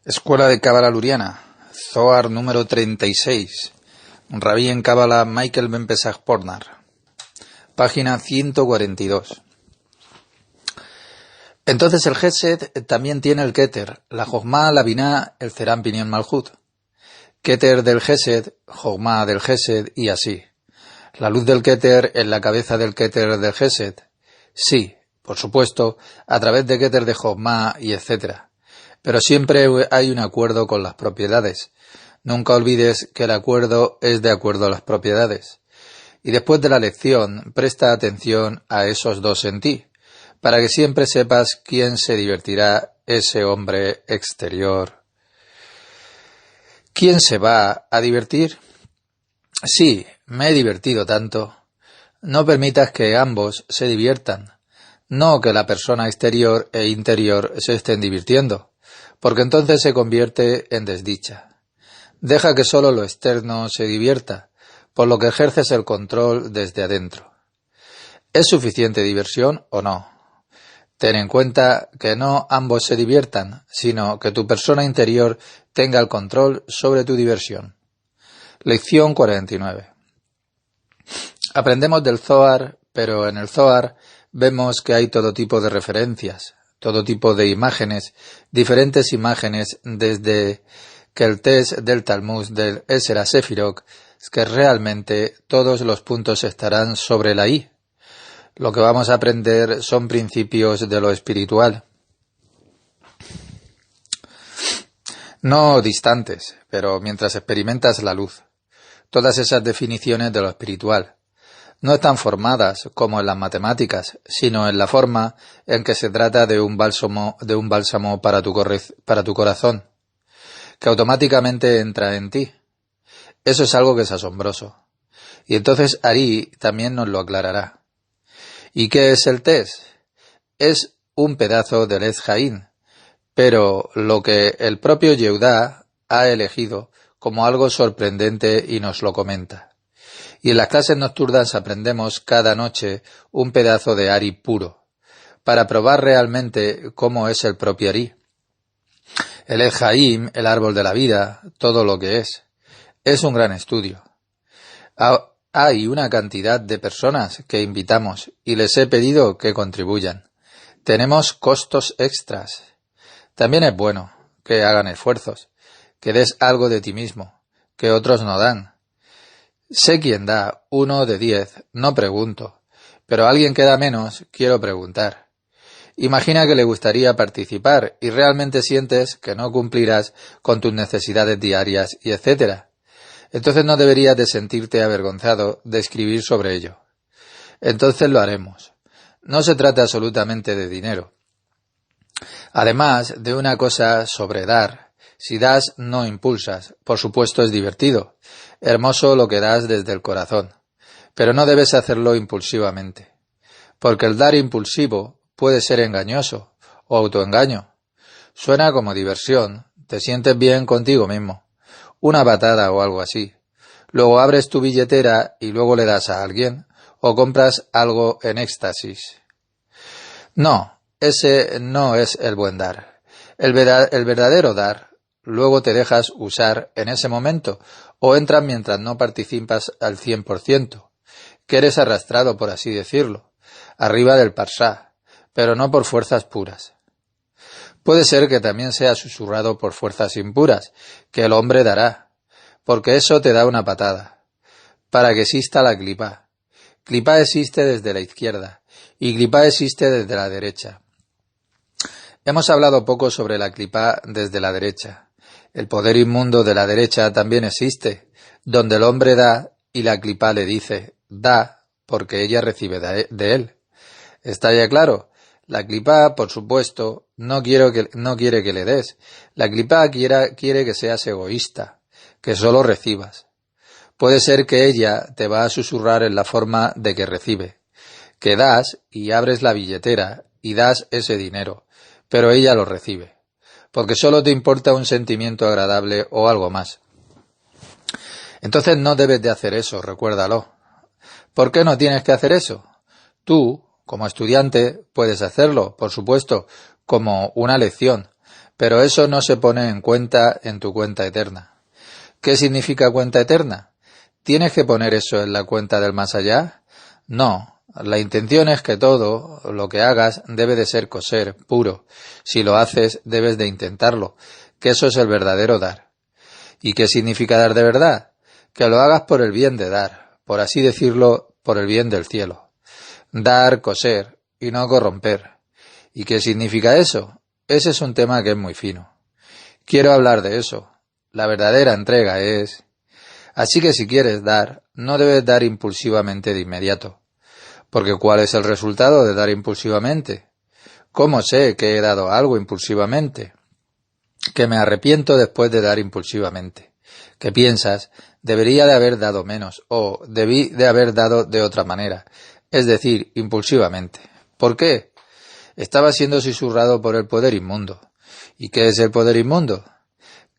Escuela de Cábala Luriana, Zohar número 36, Rabí en Cábala Michael Ben Pesach Pornar, página 142. Entonces el Gesed también tiene el Keter, la Jochma, la Biná, el Zerán Pinión Malhut. Keter del Gesed, Jochma del Gesed y así. La luz del Keter en la cabeza del Keter del Gesed. Sí, por supuesto, a través de Keter de Jochma y etcétera. Pero siempre hay un acuerdo con las propiedades. Nunca olvides que el acuerdo es de acuerdo a las propiedades. Y después de la lección, presta atención a esos dos en ti, para que siempre sepas quién se divertirá, ese hombre exterior. ¿Quién se va a divertir? Sí, me he divertido tanto. No permitas que ambos se diviertan, no que la persona exterior e interior se estén divirtiendo, porque entonces se convierte en desdicha. Deja que solo lo externo se divierta, por lo que ejerces el control desde adentro. ¿Es suficiente diversión o no? Ten en cuenta que no ambos se diviertan, sino que tu persona interior tenga el control sobre tu diversión. Lección 49. Aprendemos del Zohar, pero en el Zohar vemos que hay todo tipo de referencias, todo tipo de imágenes, diferentes imágenes, desde que el test del Talmud del Eser HaSefirot, que realmente todos los puntos estarán sobre la I. Lo que vamos a aprender son principios de lo espiritual. No distantes, pero mientras experimentas la luz. Todas esas definiciones de lo espiritual no están formadas como en las matemáticas, sino en la forma en que se trata de un bálsamo para tu corazón, que automáticamente entra en ti. Eso es algo que es asombroso. Y entonces Ari también nos lo aclarará. ¿Y qué es el test? Es un pedazo del Etz Haim, pero lo que el propio Yehudá ha elegido como algo sorprendente y nos lo comenta. Y en las clases nocturnas aprendemos cada noche un pedazo de Ari puro, para probar realmente cómo es el propio Ari. El Etz Haim, el árbol de la vida, todo lo que es un gran estudio. Hay una cantidad de personas que invitamos y les he pedido que contribuyan. Tenemos costos extras. También es bueno que hagan esfuerzos, que des algo de ti mismo, que otros no dan. Sé quién da 1 de 10, no pregunto, pero a alguien que da menos quiero preguntar. Imagina que le gustaría participar y realmente sientes que no cumplirás con tus necesidades diarias y etcétera. Entonces no deberías de sentirte avergonzado de escribir sobre ello. Entonces lo haremos. No se trata absolutamente de dinero. Además de una cosa sobre dar. Si das, no impulsas. Por supuesto es divertido. Hermoso lo que das desde el corazón. Pero no debes hacerlo impulsivamente. Porque el dar impulsivo puede ser engañoso o autoengaño. Suena como diversión. Te sientes bien contigo mismo. Una patada o algo así. Luego abres tu billetera y luego le das a alguien. O compras algo en éxtasis. No, ese no es el buen dar. El verdadero dar. Luego te dejas usar en ese momento, o entras mientras no participas al 100%, que eres arrastrado, por así decirlo, arriba del parsá, pero no por fuerzas puras. Puede ser que también sea susurrado por fuerzas impuras, que el hombre dará, porque eso te da una patada, para que exista la clipá. Clipá existe desde la izquierda, y clipá existe desde la derecha. Hemos hablado poco sobre la clipá desde la derecha. El poder inmundo de la derecha también existe, donde el hombre da y la clipá le dice, da, porque ella recibe de él. ¿Está ya claro? La clipá, por supuesto, no quiere que le des. La clipá quiere que seas egoísta, que solo recibas. Puede ser que ella te va a susurrar en la forma de que recibe, que das y abres la billetera y das ese dinero, pero ella lo recibe. Porque solo te importa un sentimiento agradable o algo más. Entonces no debes de hacer eso, recuérdalo. ¿Por qué no tienes que hacer eso? Tú, como estudiante, puedes hacerlo, por supuesto, como una lección, pero eso no se pone en cuenta en tu cuenta eterna. ¿Qué significa cuenta eterna? ¿Tienes que poner eso en la cuenta del más allá? No, la intención es que todo lo que hagas debe de ser kosher, puro. Si lo haces, debes de intentarlo, que eso es el verdadero dar. ¿Y qué significa dar de verdad? Que lo hagas por el bien de dar, por así decirlo, por el bien del cielo. Dar kosher y no corromper. ¿Y qué significa eso? Ese es un tema que es muy fino. Quiero hablar de eso. La verdadera entrega es... Así que si quieres dar, no debes dar impulsivamente de inmediato. Porque ¿cuál es el resultado de dar impulsivamente? ¿Cómo sé que he dado algo impulsivamente? Que me arrepiento después de dar impulsivamente. Que piensas, debería de haber dado menos, o debí de haber dado de otra manera, es decir, impulsivamente. ¿Por qué? Estaba siendo susurrado por el poder inmundo. ¿Y qué es el poder inmundo?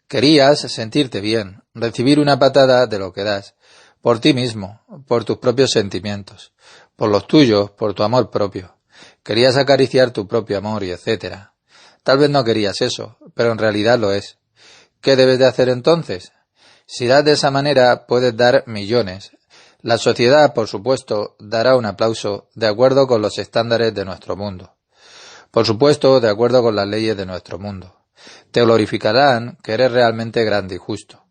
Querías sentirte bien, recibir una patada de lo que das, por ti mismo, por tus propios sentimientos, por los tuyos, por tu amor propio. Querías acariciar tu propio amor y etcétera. Tal vez no querías eso, pero en realidad lo es. ¿Qué debes de hacer entonces? Si das de esa manera, puedes dar millones. La sociedad, por supuesto, dará un aplauso de acuerdo con los estándares de nuestro mundo. Por supuesto, de acuerdo con las leyes de nuestro mundo. Te glorificarán que eres realmente grande y justo.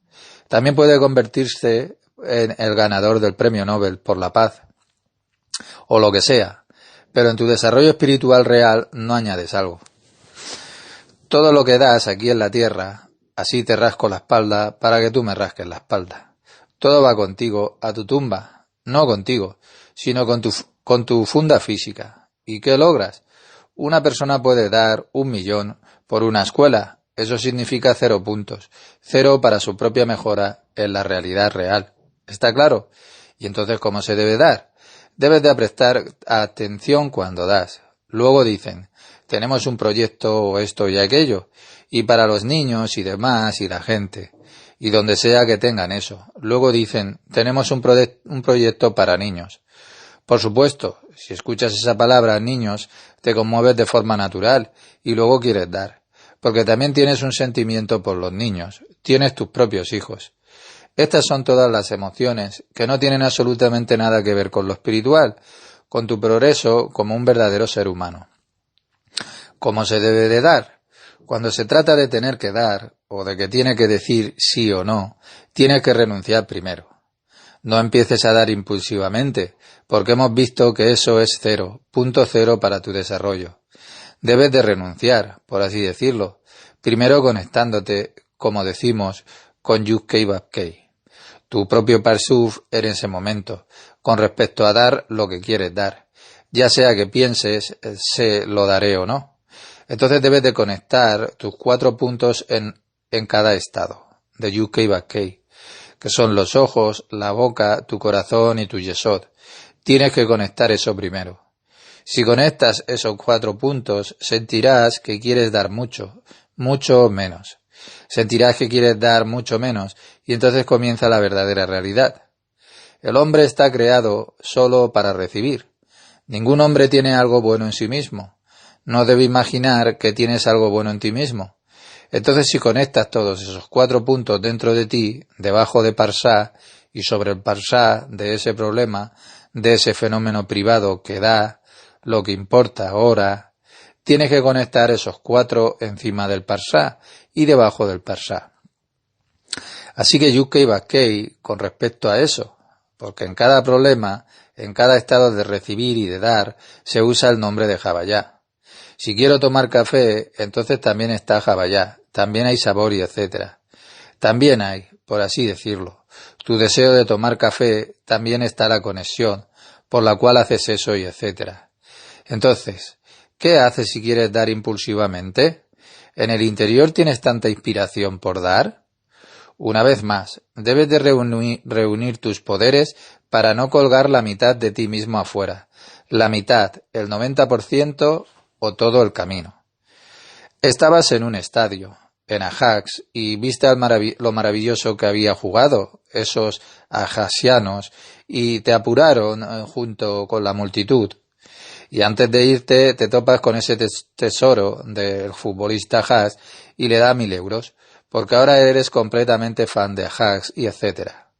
También puede convertirse en el ganador del premio Nobel por la paz, o lo que sea, pero en tu desarrollo espiritual real no añades algo. Todo lo que das aquí en la tierra, así te rasco la espalda para que tú me rasques la espalda. Todo va contigo a tu tumba, no contigo, sino con tu funda física. ¿Y qué logras? Una persona puede dar 1.000.000 por una escuela. Eso significa 0 puntos. 0 para su propia mejora en la realidad real. ¿Está claro? ¿Y entonces cómo se debe dar? Debes de prestar atención cuando das. Luego dicen, tenemos un proyecto o esto y aquello. Y para los niños y demás y la gente. Y donde sea que tengan eso. Luego dicen, tenemos un proyecto para niños. Por supuesto, si escuchas esa palabra, niños, te conmueves de forma natural y luego quieres dar, porque también tienes un sentimiento por los niños, tienes tus propios hijos. Estas son todas las emociones que no tienen absolutamente nada que ver con lo espiritual, con tu progreso como un verdadero ser humano. ¿Cómo se debe de dar? Cuando se trata de tener que dar, o de que tiene que decir sí o no, tienes que renunciar primero. No empieces a dar impulsivamente, porque hemos visto que eso es 0, punto 0 para tu desarrollo. Debes de renunciar, por así decirlo, primero conectándote, como decimos, con Yud-Kei Vav-Kei, tu propio Parsuf en ese momento, con respecto a dar lo que quieres dar, ya sea que pienses se lo daré o no. Entonces debes de conectar tus 4 puntos en cada estado, de Yud-Kei Vav-Kei, que son los ojos, la boca, tu corazón y tu yesod. Tienes que conectar eso primero. Si conectas esos 4 puntos, sentirás que quieres dar mucho, mucho menos. Sentirás que quieres dar mucho menos, y entonces comienza la verdadera realidad. El hombre está creado solo para recibir. Ningún hombre tiene algo bueno en sí mismo. No debe imaginar que tienes algo bueno en ti mismo. Entonces si conectas todos esos 4 puntos dentro de ti, debajo de Parsá, y sobre el Parsá de ese problema, de ese fenómeno privado que da, lo que importa ahora, tienes que conectar esos 4 encima del Parsá y debajo del Parsá. Así que Yud-Kei Vav-Kei con respecto a eso, porque en cada problema, en cada estado de recibir y de dar, se usa el nombre de Havayá. Si quiero tomar café, entonces también está Havayá, también hay sabor y etcétera. También hay, por así decirlo, tu deseo de tomar café, también está la conexión, por la cual haces eso y etcétera. Entonces, ¿qué haces si quieres dar impulsivamente? ¿En el interior tienes tanta inspiración por dar? Una vez más, debes de reunir tus poderes para no colgar la mitad de ti mismo afuera, la mitad, el 90% o todo el camino. Estabas en un estadio, en Ajax, y viste lo maravilloso que había jugado esos ajaxianos y te apuraron junto con la multitud. Y antes de irte te topas con ese tesoro del futbolista Ajax y le da 1.000 euros, porque ahora eres completamente fan de hacks y etcétera.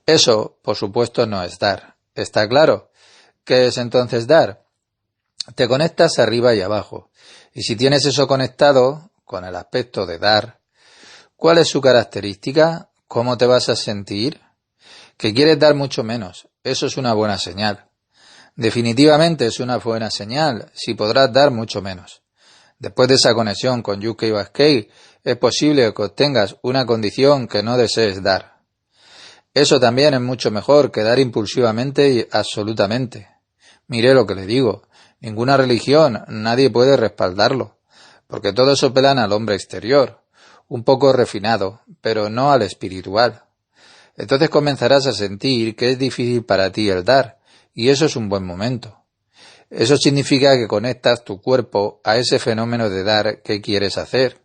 Eso, por supuesto, no es dar. ¿Está claro? ¿Qué es entonces dar? Te conectas arriba y abajo. Y si tienes eso conectado, con el aspecto de dar, ¿cuál es su característica? ¿Cómo te vas a sentir? Que quieres dar mucho menos. Eso es una buena señal. Definitivamente es una buena señal si podrás dar mucho menos. Después de esa conexión con UK Basque, es posible que obtengas una condición que no desees dar. Eso también es mucho mejor que dar impulsivamente y absolutamente. Mire lo que le digo. Ninguna religión, nadie puede respaldarlo, porque todos apelan al hombre exterior, un poco refinado, pero no al espiritual. Entonces comenzarás a sentir que es difícil para ti el dar, y eso es un buen momento. Eso significa que conectas tu cuerpo a ese fenómeno de dar que quieres hacer,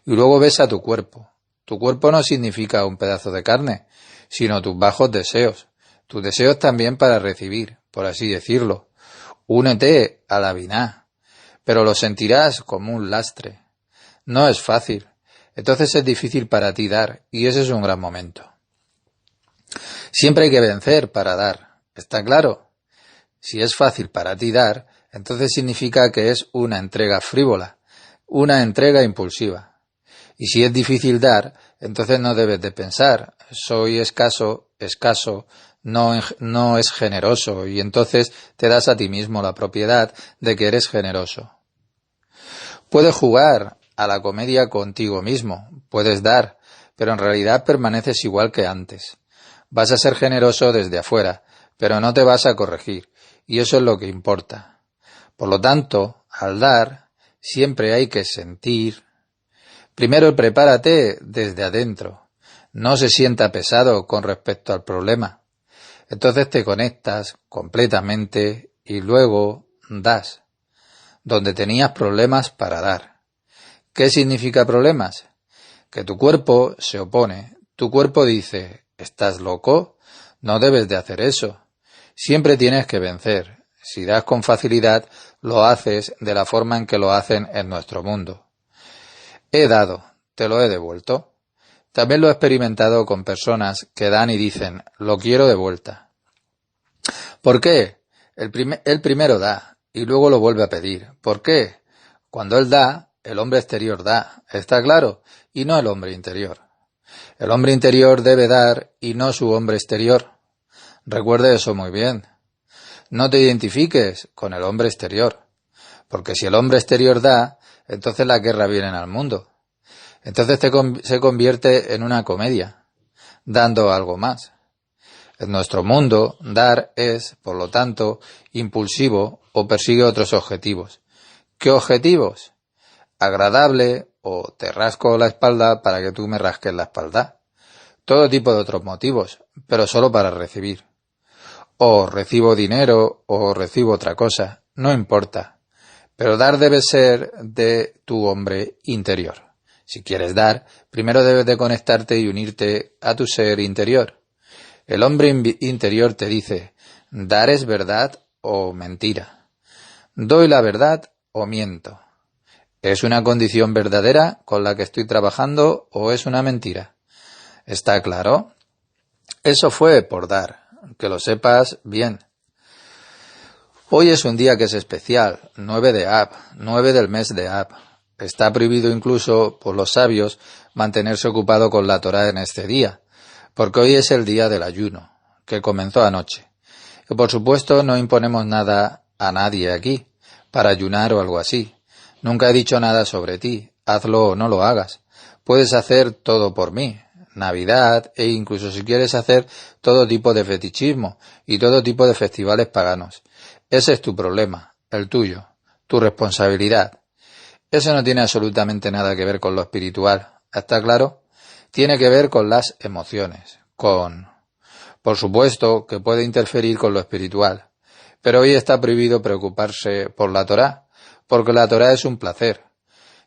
y luego ves a tu cuerpo. Tu cuerpo no significa un pedazo de carne, sino tus bajos deseos, tus deseos también para recibir, por así decirlo. Únete a la Binah, pero lo sentirás como un lastre. No es fácil, entonces es difícil para ti dar, y ese es un gran momento. Siempre hay que vencer para dar, ¿está claro? Si es fácil para ti dar, entonces significa que es una entrega frívola, una entrega impulsiva. Y si es difícil dar, entonces no debes de pensar, soy escaso, no es generoso, y entonces te das a ti mismo la propiedad de que eres generoso. Puedes jugar a la comedia contigo mismo, puedes dar, pero en realidad permaneces igual que antes. Vas a ser generoso desde afuera, pero no te vas a corregir, y eso es lo que importa. Por lo tanto, al dar, siempre hay que sentir. Primero prepárate desde adentro. No se sienta pesado con respecto al problema. Entonces te conectas completamente y luego das, donde tenías problemas para dar. ¿Qué significa problemas? Que tu cuerpo se opone. Tu cuerpo dice, ¿estás loco? No debes de hacer eso. Siempre tienes que vencer. Si das con facilidad, lo haces de la forma en que lo hacen en nuestro mundo. He dado, te lo he devuelto. También lo he experimentado con personas que dan y dicen, lo quiero de vuelta. ¿Por qué? Él primero da y luego lo vuelve a pedir. ¿Por qué? Cuando él da, el hombre exterior da, ¿está claro? Y no el hombre interior. El hombre interior debe dar y no su hombre exterior. Recuerde eso muy bien. No te identifiques con el hombre exterior, porque si el hombre exterior da, entonces la guerra viene al mundo. Entonces se convierte en una comedia, dando algo más. En nuestro mundo, dar es, por lo tanto, impulsivo o persigue otros objetivos. ¿Qué objetivos? Agradable o te rasco la espalda para que tú me rasques la espalda. Todo tipo de otros motivos, pero solo para recibir. O recibo dinero o recibo otra cosa, no importa. Pero dar debe ser de tu hombre interior. Si quieres dar, primero debes de conectarte y unirte a tu ser interior. El hombre interior te dice, ¿dar es verdad o mentira? ¿Doy la verdad o miento? ¿Es una condición verdadera con la que estoy trabajando o es una mentira? ¿Está claro? Eso fue por dar, que lo sepas bien. Hoy es un día que es especial, 9 de Ab, 9 del mes de Ab. Está prohibido incluso por los sabios mantenerse ocupado con la Torá en este día, porque hoy es el día del ayuno, que comenzó anoche. Y por supuesto no imponemos nada a nadie aquí, para ayunar o algo así. Nunca he dicho nada sobre ti, hazlo o no lo hagas. Puedes hacer todo por mí, Navidad e incluso si quieres hacer todo tipo de fetichismo y todo tipo de festivales paganos. Ese es tu problema, el tuyo, tu responsabilidad. Eso no tiene absolutamente nada que ver con lo espiritual, ¿está claro? Tiene que ver con las emociones, Por supuesto que puede interferir con lo espiritual, pero hoy está prohibido preocuparse por la Torá, porque la Torá es un placer.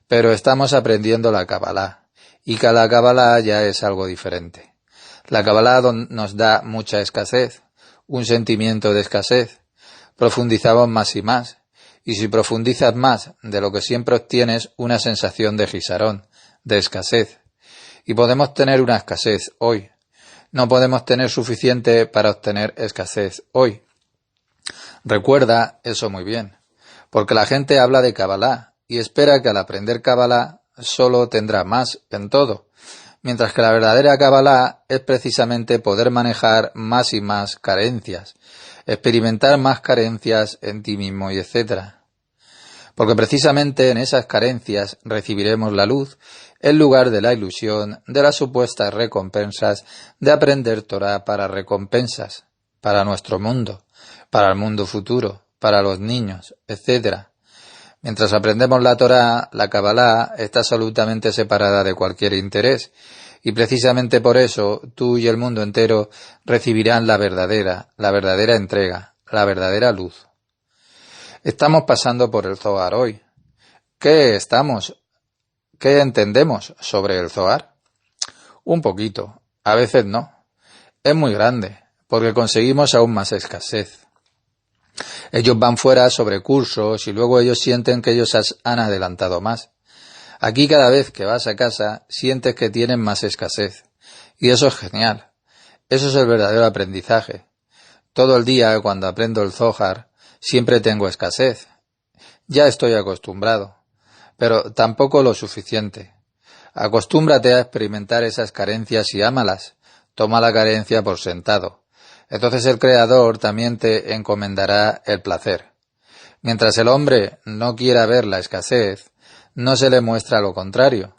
Pero estamos aprendiendo la Kabbalah, y que la Kabbalah ya es algo diferente. La Kabbalah nos da mucha escasez, un sentimiento de escasez. Profundizamos más y más, y si profundizas más de lo que siempre obtienes una sensación de gisarón, de escasez. Y podemos tener una escasez hoy. No podemos tener suficiente para obtener escasez hoy. Recuerda eso muy bien, porque la gente habla de Kabbalah y espera que al aprender Kabbalah solo tendrá más en todo, mientras que la verdadera Kabbalah es precisamente poder manejar más y más carencias, experimentar más carencias en ti mismo y etc. Porque precisamente en esas carencias recibiremos la luz en lugar de la ilusión de las supuestas recompensas de aprender Torah para recompensas, para nuestro mundo, para el mundo futuro, para los niños, etc. Mientras aprendemos la Torah, la Kabbalah está absolutamente separada de cualquier interés, y precisamente por eso tú y el mundo entero recibirán la verdadera entrega, la verdadera luz. Estamos pasando por el Zohar hoy. ¿Qué entendemos sobre el Zohar? Un poquito, a veces no. Es muy grande, porque conseguimos aún más escasez. Ellos van fuera sobre cursos y luego ellos sienten que ellos han adelantado más. Aquí cada vez que vas a casa sientes que tienen más escasez. Y eso es genial. Eso es el verdadero aprendizaje. Todo el día cuando aprendo el Zohar siempre tengo escasez. Ya estoy acostumbrado. Pero tampoco lo suficiente. Acostúmbrate a experimentar esas carencias y ámalas. Toma la carencia por sentado. Entonces el Creador también te encomendará el placer. Mientras el hombre no quiera ver la escasez, no se le muestra lo contrario.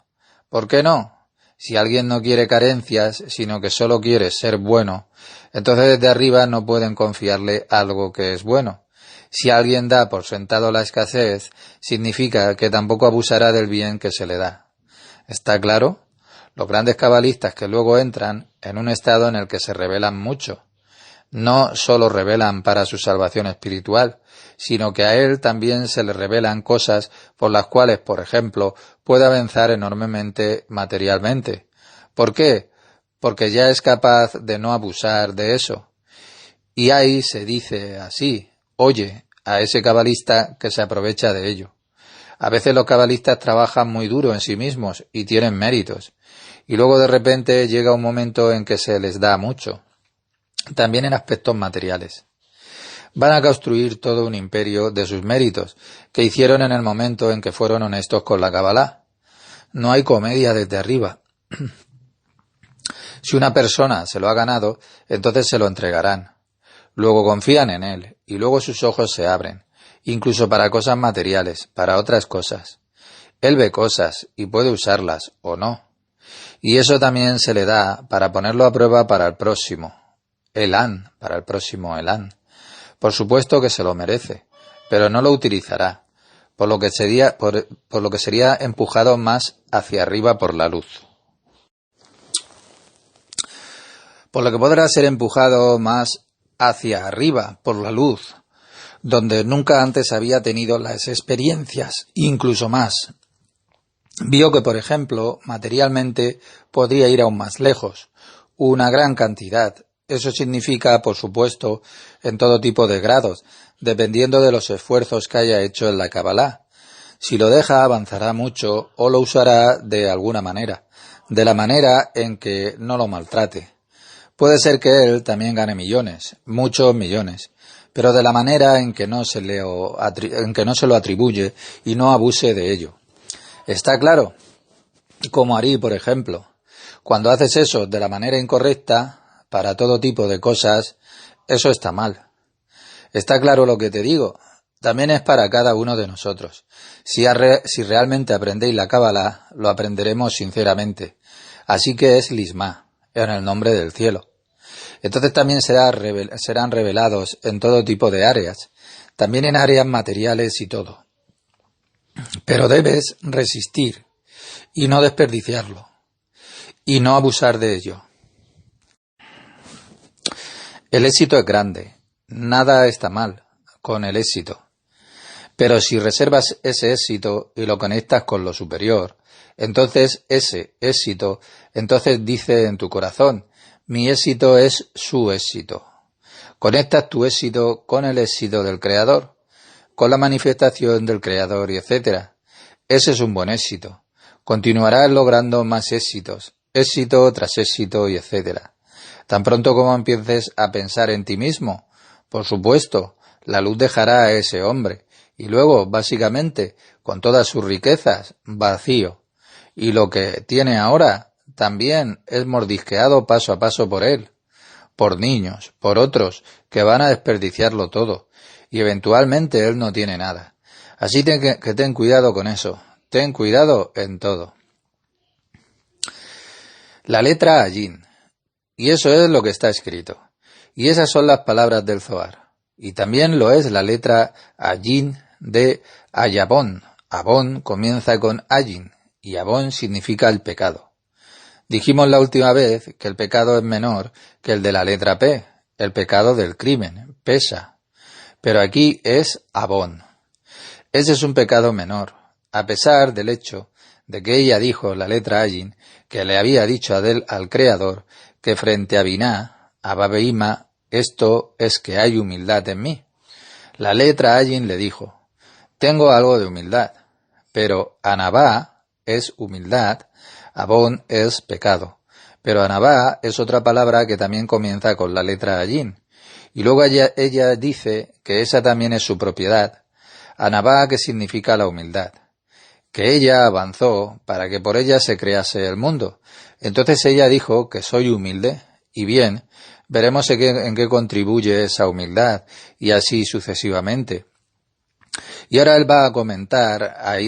¿Por qué no? Si alguien no quiere carencias, sino que solo quiere ser bueno, entonces desde arriba no pueden confiarle algo que es bueno. Si alguien da por sentado la escasez, significa que tampoco abusará del bien que se le da. ¿Está claro? Los grandes cabalistas que luego entran en un estado en el que se rebelan mucho. No solo revelan para su salvación espiritual, sino que a él también se le revelan cosas por las cuales, por ejemplo, puede avanzar enormemente materialmente. ¿Por qué? Porque ya es capaz de no abusar de eso. Y ahí se dice así: oye a ese cabalista que se aprovecha de ello. A veces los cabalistas trabajan muy duro en sí mismos y tienen méritos, y luego de repente llega un momento en que se les da mucho. También en aspectos materiales. Van a construir todo un imperio de sus méritos, que hicieron en el momento en que fueron honestos con la Kabbalah. No hay comedia desde arriba. Si una persona se lo ha ganado, entonces se lo entregarán. Luego confían en él, y luego sus ojos se abren, incluso para cosas materiales, para otras cosas. Él ve cosas, y puede usarlas, o no. Y eso también se le da para ponerlo a prueba para el próximo. Para el próximo Elán. Por supuesto que se lo merece, pero no lo utilizará, por lo que sería empujado más hacia arriba por la luz. Por lo que podrá ser empujado más hacia arriba por la luz, donde nunca antes había tenido las experiencias, incluso más. Vio que, por ejemplo, materialmente podría ir aún más lejos, una gran cantidad. Eso significa, por supuesto, en todo tipo de grados, dependiendo de los esfuerzos que haya hecho en la Kabbalah. Si lo deja, avanzará mucho o lo usará de alguna manera, de la manera en que no lo maltrate. Puede ser que él también gane millones, muchos millones, pero de la manera en que no se lo atribuye y no abuse de ello. ¿Está claro? Como Ari, por ejemplo. Cuando haces eso de la manera incorrecta, para todo tipo de cosas, eso está mal. ¿Está claro lo que te digo? También es para cada uno de nosotros. Si realmente aprendéis la Kabbalah, lo aprenderemos sinceramente. Así que es Lismá, en el nombre del cielo. Entonces también serán revelados en todo tipo de áreas, también en áreas materiales y todo. Pero debes resistir y no desperdiciarlo, y no abusar de ello. El éxito es grande, nada está mal con el éxito, pero si reservas ese éxito y lo conectas con lo superior, entonces dice en tu corazón: mi éxito es su éxito. Conectas tu éxito con el éxito del Creador, con la manifestación del Creador y etc. Ese es un buen éxito. Continuarás logrando más éxitos, éxito tras éxito y etcétera. Tan pronto como empieces a pensar en ti mismo, por supuesto, la luz dejará a ese hombre, y luego, básicamente, con todas sus riquezas, vacío. Y lo que tiene ahora también es mordisqueado paso a paso por él, por niños, por otros, que van a desperdiciarlo todo, y eventualmente él no tiene nada. Así que ten cuidado con eso, ten cuidado en todo. La letra Ayin. Y eso es lo que está escrito. Y esas son las palabras del Zohar. Y también lo es la letra Ayin de Ayabón. Abón comienza con Ayin, y Abón significa el pecado. Dijimos la última vez que el pecado es menor que el de la letra P, el pecado del crimen, pesa. Pero aquí es Abón. Ese es un pecado menor, a pesar del hecho de que ella dijo, la letra Ayin, que le había dicho al Creador que frente a Biná, a Babeima, esto es que hay humildad en mí. La letra Ayin le dijo, tengo algo de humildad, pero Anabá es humildad, Abón es pecado. Pero Anabá es otra palabra que también comienza con la letra Ayin. Y luego ella dice que esa también es su propiedad. Anabá, que significa la humildad. Que ella avanzó para que por ella se crease el mundo. Entonces ella dijo que soy humilde, y bien, veremos en qué contribuye esa humildad, y así sucesivamente. Y ahora él va a comentar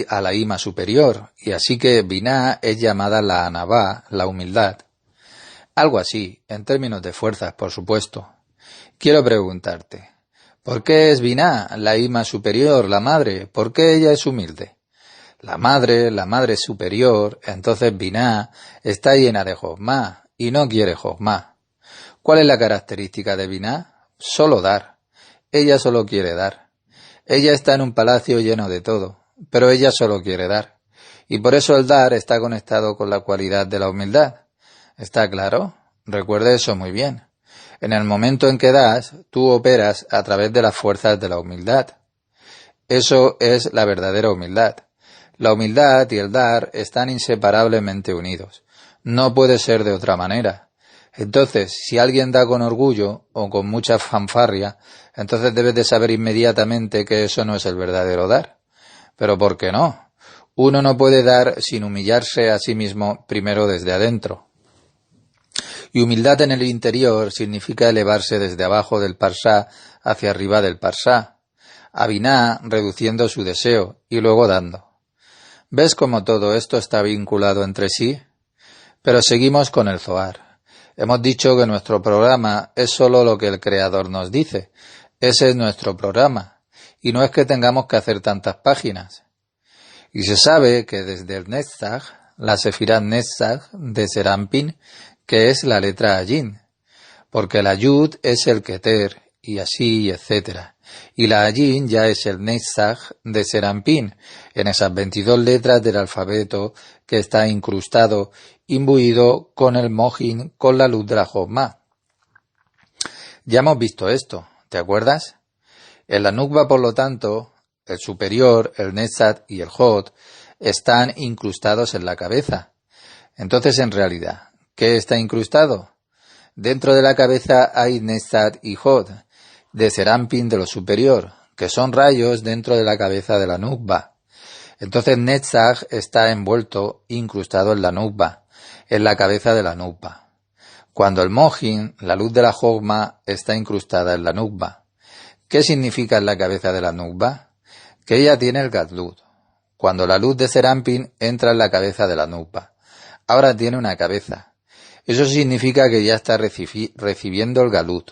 a la Ima superior, y así que Biná es llamada la Anabá, la humildad. Algo así, en términos de fuerzas, por supuesto. Quiero preguntarte, ¿por qué es Biná, la Ima superior, la madre? ¿Por qué ella es humilde? La madre superior, entonces Biná, está llena de Jochma y no quiere Jochma. ¿Cuál es la característica de Biná? Solo dar. Ella solo quiere dar. Ella está en un palacio lleno de todo, pero ella solo quiere dar. Y por eso el dar está conectado con la cualidad de la humildad. ¿Está claro? Recuerde eso muy bien. En el momento en que das, tú operas a través de las fuerzas de la humildad. Eso es la verdadera humildad. La humildad y el dar están inseparablemente unidos. No puede ser de otra manera. Entonces, si alguien da con orgullo o con mucha fanfarria, entonces debes de saber inmediatamente que eso no es el verdadero dar. Pero ¿por qué no? Uno no puede dar sin humillarse a sí mismo primero desde adentro. Y humildad en el interior significa elevarse desde abajo del parsá hacia arriba del parsá. Abiná reduciendo su deseo y luego dando. ¿Ves cómo todo esto está vinculado entre sí? Pero seguimos con el Zohar. Hemos dicho que nuestro programa es solo lo que el Creador nos dice. Ese es nuestro programa. Y no es que tengamos que hacer tantas páginas. Y se sabe que desde el Netzach, la Sefirá Netzach de Serampín, que es la letra Ayin, porque la Yud es el Keter, y así, etcétera. Y la Ayin ya es el Netzach de Serampín, en esas 22 letras del alfabeto que está incrustado, imbuido con el Mohin, con la luz de la Jochma. Ya hemos visto esto, ¿te acuerdas? En la Nukba, por lo tanto, el superior, el Netzach y el Hod están incrustados en la cabeza. Entonces, en realidad, ¿qué está incrustado? Dentro de la cabeza hay Netzach y Hod, de Serampín de lo superior, que son rayos dentro de la cabeza de la Nukba. Entonces Netzach está envuelto, incrustado en la Nukba, en la cabeza de la Nukba. Cuando el Mohin, la luz de la Jochma, está incrustada en la Nukba. ¿Qué significa en la cabeza de la Nukba? Que ella tiene el Gadlut. Cuando la luz de Serampín entra en la cabeza de la Nukba. Ahora tiene una cabeza. Eso significa que ya está recibiendo el Galut.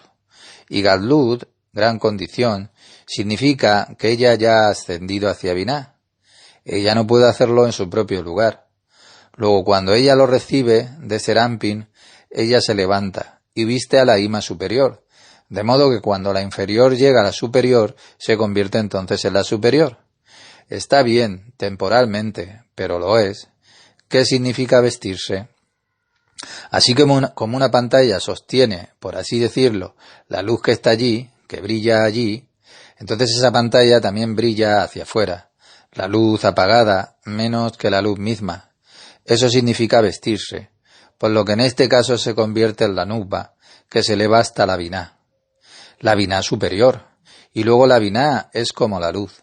Y Gadlut, gran condición, significa que ella ya ha ascendido hacia Biná. Ella no puede hacerlo en su propio lugar. Luego, cuando ella lo recibe de Serampín, ella se levanta y viste a la Ima superior, de modo que cuando la inferior llega a la superior, se convierte entonces en la superior. Está bien, temporalmente, pero lo es. ¿Qué significa vestirse? Así como una pantalla sostiene, por así decirlo, la luz que está allí, que brilla allí, entonces esa pantalla también brilla hacia afuera. La luz apagada, menos que la luz misma. Eso significa vestirse, por lo que en este caso se convierte en la nukba, que se eleva hasta la biná. La biná superior, y luego la biná es como la luz.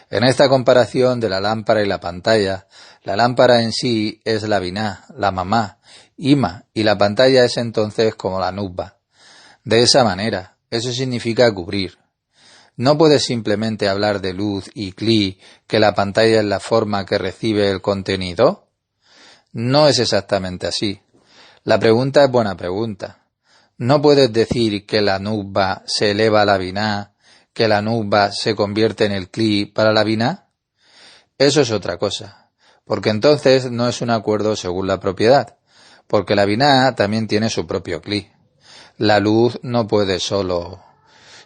En esta comparación de la lámpara y la pantalla, la lámpara en sí es la biná, la mamá, ima, y la pantalla es entonces como la nukba. De esa manera, eso significa cubrir. No puedes simplemente hablar de luz y cli, que la pantalla es la forma que recibe el contenido. No es exactamente así. La pregunta es buena pregunta. No puedes decir que la nukba se eleva a la biná, que la nukba se convierte en el cli para la biná. Eso es otra cosa, porque entonces no es un acuerdo según la propiedad, porque la biná también tiene su propio cli. La luz no puede solo.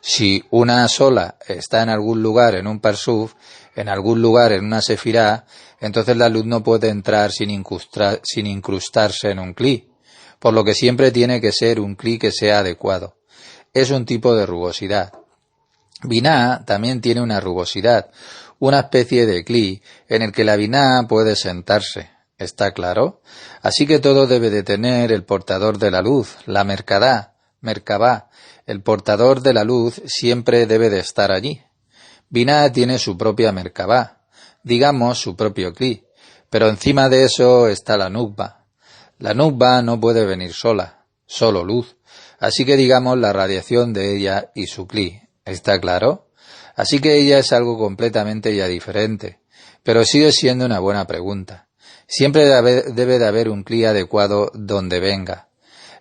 Si una sola está en algún lugar en un parsuf, en algún lugar en una sefirá, entonces la luz no puede entrar sin incrustarse en un cli, por lo que siempre tiene que ser un cli que sea adecuado. Es un tipo de rugosidad. Biná también tiene una rugosidad, una especie de cli en el que la biná puede sentarse. ¿Está claro? Así que todo debe de tener el portador de la luz, la merkabá. El portador de la luz siempre debe de estar allí. Biná tiene su propia merkabá, digamos su propio cli, pero encima de eso está la nukba. La nukba no puede venir sola, solo luz, así que digamos la radiación de ella y su cli. ¿Está claro? Así que ella es algo completamente ya diferente, pero sigue siendo una buena pregunta. Siempre debe de haber un cli adecuado donde venga.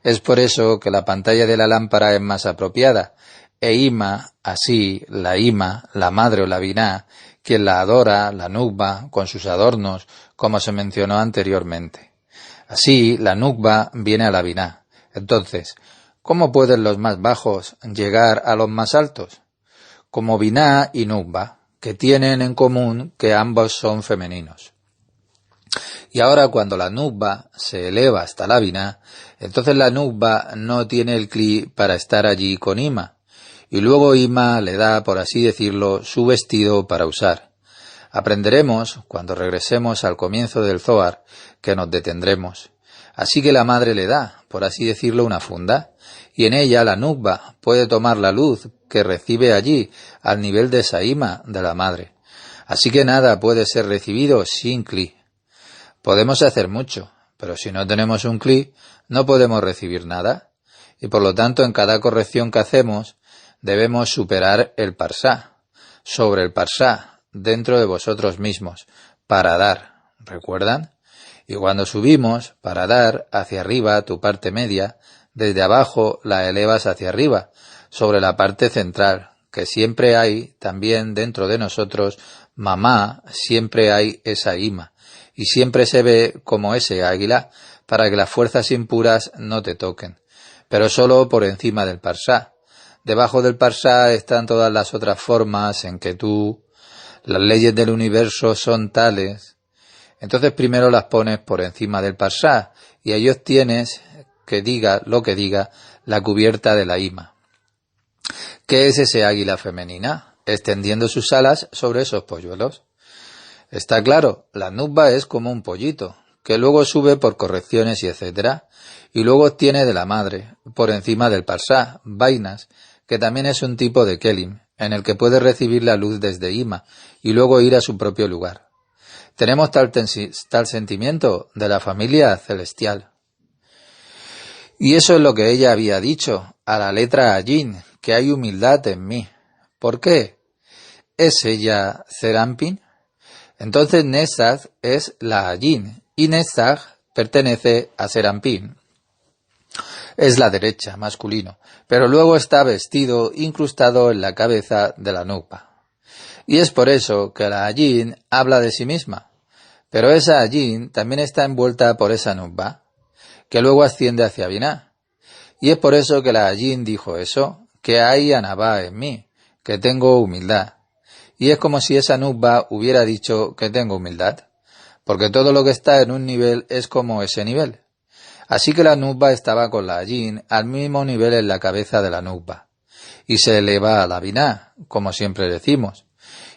Es por eso que la pantalla de la lámpara es más apropiada, e ima, así, la ima, la madre o la biná, quien la adora, la nukba, con sus adornos, como se mencionó anteriormente. Así, la nukba viene a la biná. Entonces, ¿cómo pueden los más bajos llegar a los más altos? Como biná y nukba, que tienen en común que ambos son femeninos. Y ahora cuando la nukba se eleva hasta la biná, entonces la nukba no tiene el cli para estar allí con ima, y luego ima le da, por así decirlo, su vestido para usar. Aprenderemos, cuando regresemos al comienzo del Zohar, que nos detendremos. Así que la madre le da, por así decirlo, una funda, y en ella la nukba puede tomar la luz que recibe allí al nivel de esa ima de la madre. Así que nada puede ser recibido sin cli. Podemos hacer mucho, pero si no tenemos un cli, no podemos recibir nada, y por lo tanto en cada corrección que hacemos debemos superar el parsá, sobre el parsá, dentro de vosotros mismos, para dar, ¿recuerdan? Y cuando subimos, para dar, hacia arriba tu parte media, desde abajo la elevas hacia arriba, sobre la parte central, que siempre hay, también dentro de nosotros, mamá, siempre hay esa ima. Y siempre se ve como ese águila para que las fuerzas impuras no te toquen, pero solo por encima del parsá. Debajo del parsá están todas las otras formas en que las leyes del universo son tales. Entonces primero las pones por encima del parsá y ahí obtienes, que diga lo que diga, la cubierta de la ima. ¿Qué es ese águila femenina? Extendiendo sus alas sobre esos polluelos. Está claro, la nukba es como un pollito, que luego sube por correcciones y etcétera, y luego obtiene de la madre, por encima del parsá, vainas, que también es un tipo de kelim, en el que puede recibir la luz desde ima, y luego ir a su propio lugar. Tenemos tal sentimiento de la familia celestial. Y eso es lo que ella había dicho, a la letra ayin, que hay humildad en mí. ¿Por qué? ¿Es ella Zerampin? Entonces Nesag es la ayin, y Nesag pertenece a Serampin. Es la derecha, masculino, pero luego está vestido, incrustado en la cabeza de la nukba. Y es por eso que la ayin habla de sí misma, pero esa ayin también está envuelta por esa nukba, que luego asciende hacia Biná. Y es por eso que la ayin dijo eso, que hay anabá en mí, que tengo humildad. Y es como si esa nukba hubiera dicho que tengo humildad, porque todo lo que está en un nivel es como ese nivel. Así que la nukba estaba con la ayin al mismo nivel en la cabeza de la nukba, y se eleva a la biná, como siempre decimos,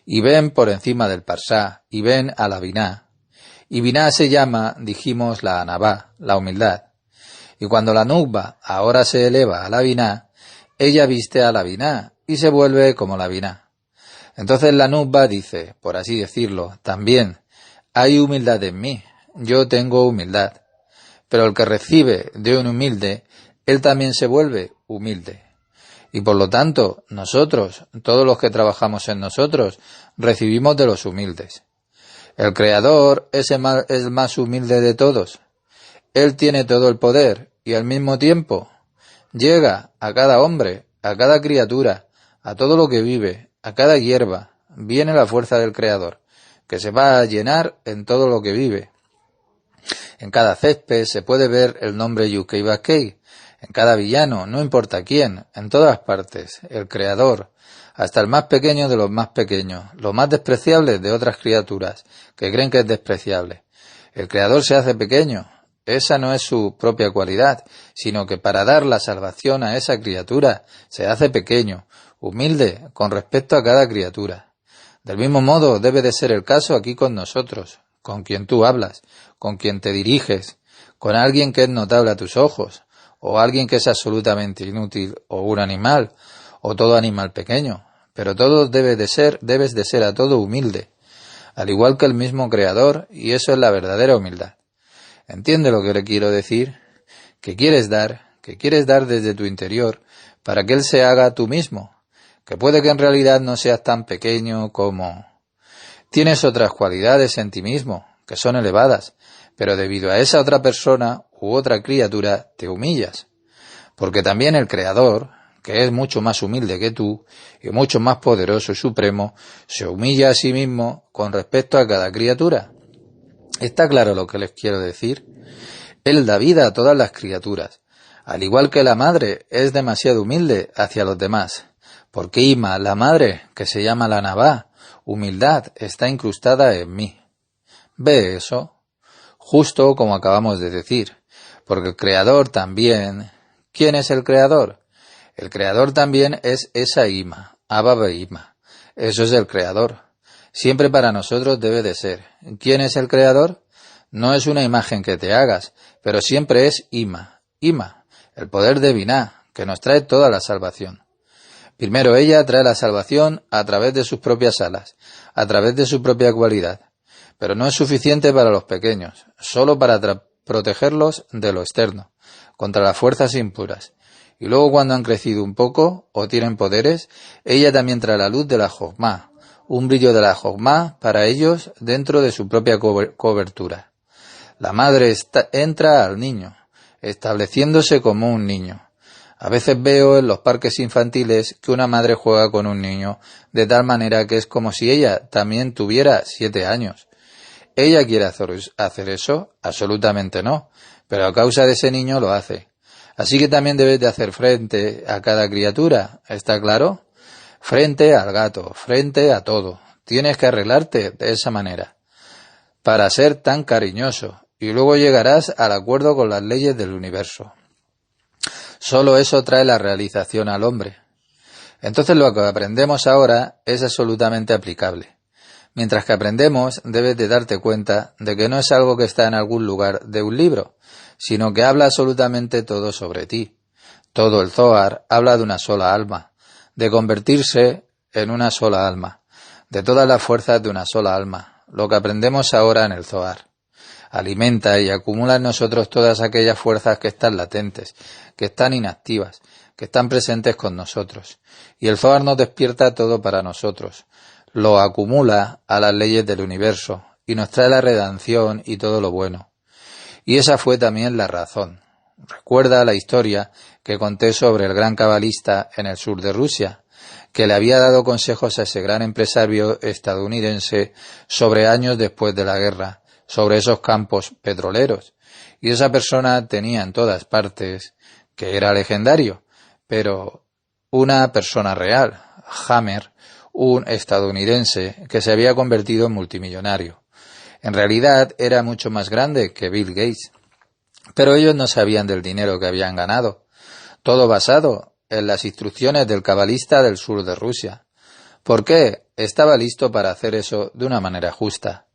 y ven por encima del parsá, y ven a la biná, Y Binah se llama, dijimos, la Anabá, la humildad. Y cuando la Nukba ahora se eleva a la Binah, ella viste a la Binah y se vuelve como la Binah. Entonces la Nukba dice, por así decirlo, también, hay humildad en mí, yo tengo humildad. Pero el que recibe de un humilde, él también se vuelve humilde. Y por lo tanto, nosotros, todos los que trabajamos en nosotros, recibimos de los humildes. El Creador es el más humilde de todos. Él tiene todo el poder y al mismo tiempo llega a cada hombre, a cada criatura, a todo lo que vive, a cada hierba. Viene la fuerza del Creador, que se va a llenar en todo lo que vive. En cada césped se puede ver el nombre Yukkei Bakkei. En cada villano, no importa quién, en todas partes, el Creador, hasta el más pequeño de los más pequeños, los más despreciables de otras criaturas, que creen que es despreciable. El Creador se hace pequeño. Esa no es su propia cualidad, sino que para dar la salvación a esa criatura se hace pequeño, humilde, con respecto a cada criatura. Del mismo modo debe de ser el caso aquí con nosotros, con quien tú hablas, con quien te diriges, con alguien que es notable a tus ojos, o alguien que es absolutamente inútil, o un animal, o todo animal pequeño, pero todo debes de ser a todo humilde, al igual que el mismo Creador, y eso es la verdadera humildad. ¿Entiende lo que le quiero decir? Que quieres dar desde tu interior, para que Él se haga tú mismo, que puede que en realidad no seas tan pequeño como... Tienes otras cualidades en ti mismo, que son elevadas, pero debido a esa otra persona u otra criatura te humillas, porque también el Creador, que es mucho más humilde que tú y mucho más poderoso y supremo, se humilla a sí mismo con respecto a cada criatura. ¿Está claro lo que les quiero decir? Él da vida a todas las criaturas, al igual que la madre es demasiado humilde hacia los demás, porque Ima, la madre, que se llama la Nabá, humildad, está incrustada en mí. ¿Ve eso? Justo como acabamos de decir, porque el Creador también... ¿Quién es el Creador? El Creador también es esa Ima, Abba Beima. Eso es el Creador. Siempre para nosotros debe de ser. ¿Quién es el Creador? No es una imagen que te hagas, pero siempre es Ima, el poder de Binah, que nos trae toda la salvación. Primero ella trae la salvación a través de sus propias alas, a través de su propia cualidad. Pero no es suficiente para los pequeños, solo para protegerlos de lo externo, contra las fuerzas impuras. Y luego cuando han crecido un poco, o tienen poderes, ella también trae la luz de la Jokmá, un brillo de la Jokmá para ellos dentro de su propia cobertura. La madre entra al niño, estableciéndose como un niño. A veces veo en los parques infantiles que una madre juega con un niño, de tal manera que es como si ella también tuviera 7 años. ¿Ella quiere hacer eso? Absolutamente no, pero a causa de ese niño lo hace. Así que también debes de hacer frente a cada criatura, ¿está claro? Frente al gato, frente a todo. Tienes que arreglarte de esa manera, para ser tan cariñoso, y luego llegarás al acuerdo con las leyes del universo. Solo eso trae la realización al hombre. Entonces lo que aprendemos ahora es absolutamente aplicable. Mientras que aprendemos, debes de darte cuenta de que no es algo que está en algún lugar de un libro, sino que habla absolutamente todo sobre ti. Todo el Zohar habla de una sola alma, de convertirse en una sola alma, de todas las fuerzas de una sola alma, lo que aprendemos ahora en el Zohar. Alimenta y acumula en nosotros todas aquellas fuerzas que están latentes, que están inactivas, que están presentes con nosotros. Y el Zohar nos despierta todo para nosotros, lo acumula a las leyes del universo y nos trae la redención y todo lo bueno. Y esa fue también la razón. Recuerda la historia que conté sobre el gran cabalista en el sur de Rusia, que le había dado consejos a ese gran empresario estadounidense sobre años después de la guerra, sobre esos campos petroleros. Y esa persona tenía en todas partes, que era legendario, pero una persona real, Hammer, un estadounidense que se había convertido en multimillonario. En realidad era mucho más grande que Bill Gates, pero ellos no sabían del dinero que habían ganado, todo basado en las instrucciones del cabalista del sur de Rusia. ¿Por qué? Estaba listo para hacer eso de una manera justa.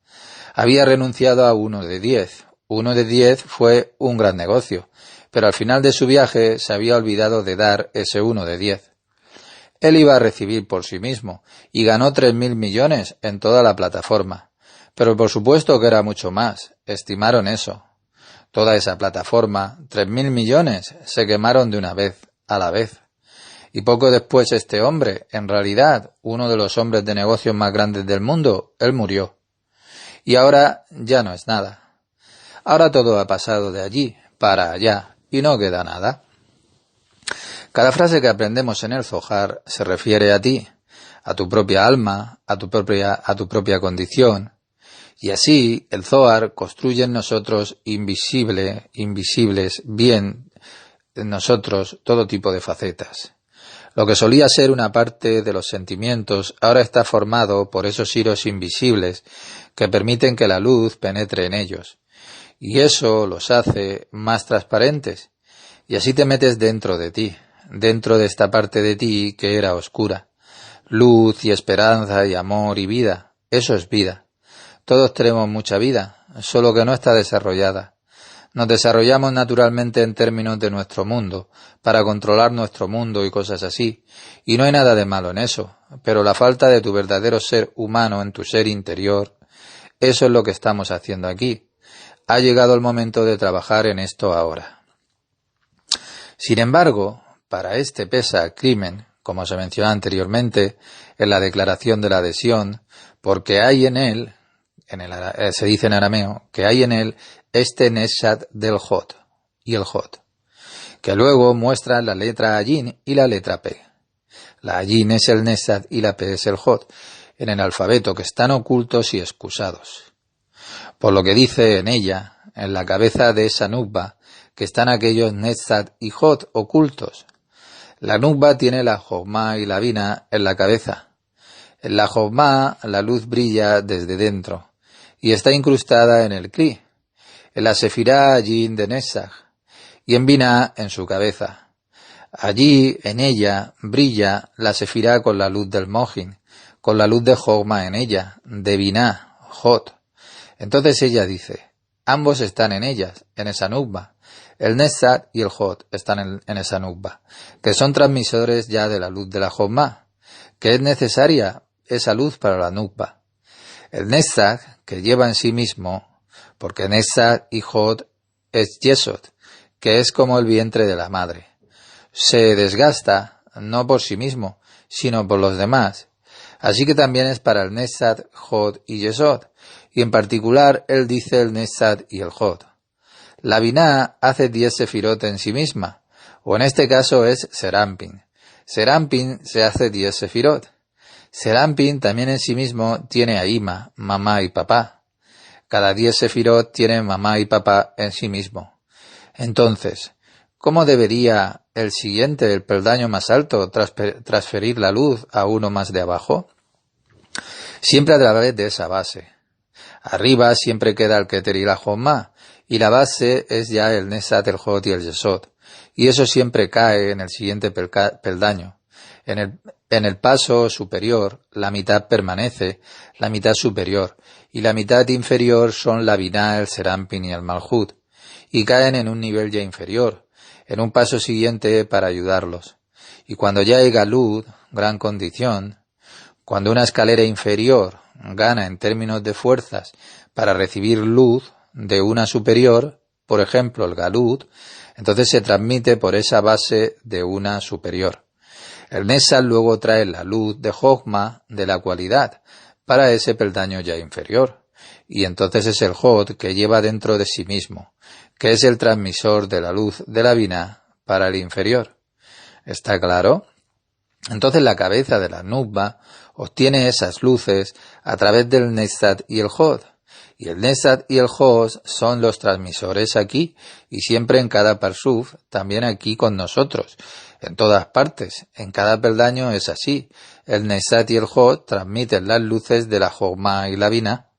Había renunciado a 1 de 10. 1 de 10 fue un gran negocio, pero al final de su viaje se había olvidado de dar ese 1 de 10. Él iba a recibir por sí mismo, y ganó 3.000 millones en toda la plataforma. Pero por supuesto que era mucho más, estimaron eso. Toda esa plataforma, 3.000 millones, se quemaron de una vez, a la vez. Y poco después este hombre, en realidad, uno de los hombres de negocios más grandes del mundo, él murió. Y ahora ya no es nada. Ahora todo ha pasado de allí para allá, y no queda nada. Cada frase que aprendemos en el Zohar se refiere a ti, a tu propia alma, a tu propia condición. Y así el Zohar construye en nosotros invisibles, bien en nosotros todo tipo de facetas. Lo que solía ser una parte de los sentimientos ahora está formado por esos hilos invisibles que permiten que la luz penetre en ellos. Y eso los hace más transparentes. Y así te metes dentro de ti, dentro de esta parte de ti que era oscura. Luz y esperanza y amor y vida, eso es vida. Todos tenemos mucha vida, solo que no está desarrollada. Nos desarrollamos naturalmente en términos de nuestro mundo, para controlar nuestro mundo y cosas así, y no hay nada de malo en eso, pero la falta de tu verdadero ser humano en tu ser interior, eso es lo que estamos haciendo aquí. Ha llegado el momento de trabajar en esto ahora. Sin embargo, para este pesa crimen, como se mencionó anteriormente en la declaración de la adhesión, porque hay en él, se dice en arameo, que hay en él este Nesad del Jod y el Jod, que luego muestra la letra Ayin y la letra P. La Ayin es el Nesad y la P es el Jod, en el alfabeto que están ocultos y excusados. Por lo que dice en ella, en la cabeza de esa nubba, que están aquellos Nesad y Jod ocultos. La nubba tiene la Jogma y la Bina en la cabeza. En la Jogma la luz brilla desde dentro y está incrustada en el Kli, en la Sefirá Ayin de Nesaj, y en Binah en su cabeza. Allí, en ella, brilla la Sefirá con la luz del Mojin, con la luz de Jogma en ella, de Binah, Jod. Entonces ella dice, ambos están en ellas, en esa nubba. El Nesad y el Jod están en esa nubba, que son transmisores ya de la luz de la Jogma, que es necesaria esa luz para la nubba. El Nesad, que lleva en sí mismo, porque Nesad y Jod es Yesod, que es como el vientre de la madre. Se desgasta, no por sí mismo, sino por los demás. Así que también es para el Nesad, Jod y Yesod, y en particular él dice el Nesad y el Jod. La Binah hace 10 sefirot en sí misma, o en este caso es Serampin. Serampin se hace 10 sefirot. Serampin también en sí mismo tiene a Ima, mamá y papá. Cada 10 sefirot tienen mamá y papá en sí mismo. Entonces, ¿cómo debería el siguiente, el peldaño más alto, transferir la luz a uno más de abajo? Siempre a través de esa base. Arriba siempre queda el Keter y la Jogma, y la base es ya el Nesad, el Jod y el Yesod. Y eso siempre cae en el siguiente peldaño. En el paso superior, la mitad permanece, la mitad superior, y la mitad inferior son la Binah, el Serampin y el Malhut, y caen en un nivel ya inferior, en un paso siguiente para ayudarlos. Y cuando ya hay Galud, gran condición, cuando una escalera inferior gana en términos de fuerzas para recibir luz de una superior, por ejemplo el Galud, entonces se transmite por esa base de una superior. El Nesad luego trae la luz de Jogma, de la cualidad, para ese peldaño ya inferior. Y entonces es el Jod que lleva dentro de sí mismo, que es el transmisor de la luz de la Binah para el inferior. ¿Está claro? Entonces la cabeza de la nubba obtiene esas luces a través del Nesad y el Jod. Y el Nesad y el Jod son los transmisores aquí, y siempre en cada parsuf, también aquí con nosotros. En todas partes, en cada peldaño es así. El Nesad y el Jod transmiten las luces de la Jogma y la Binah.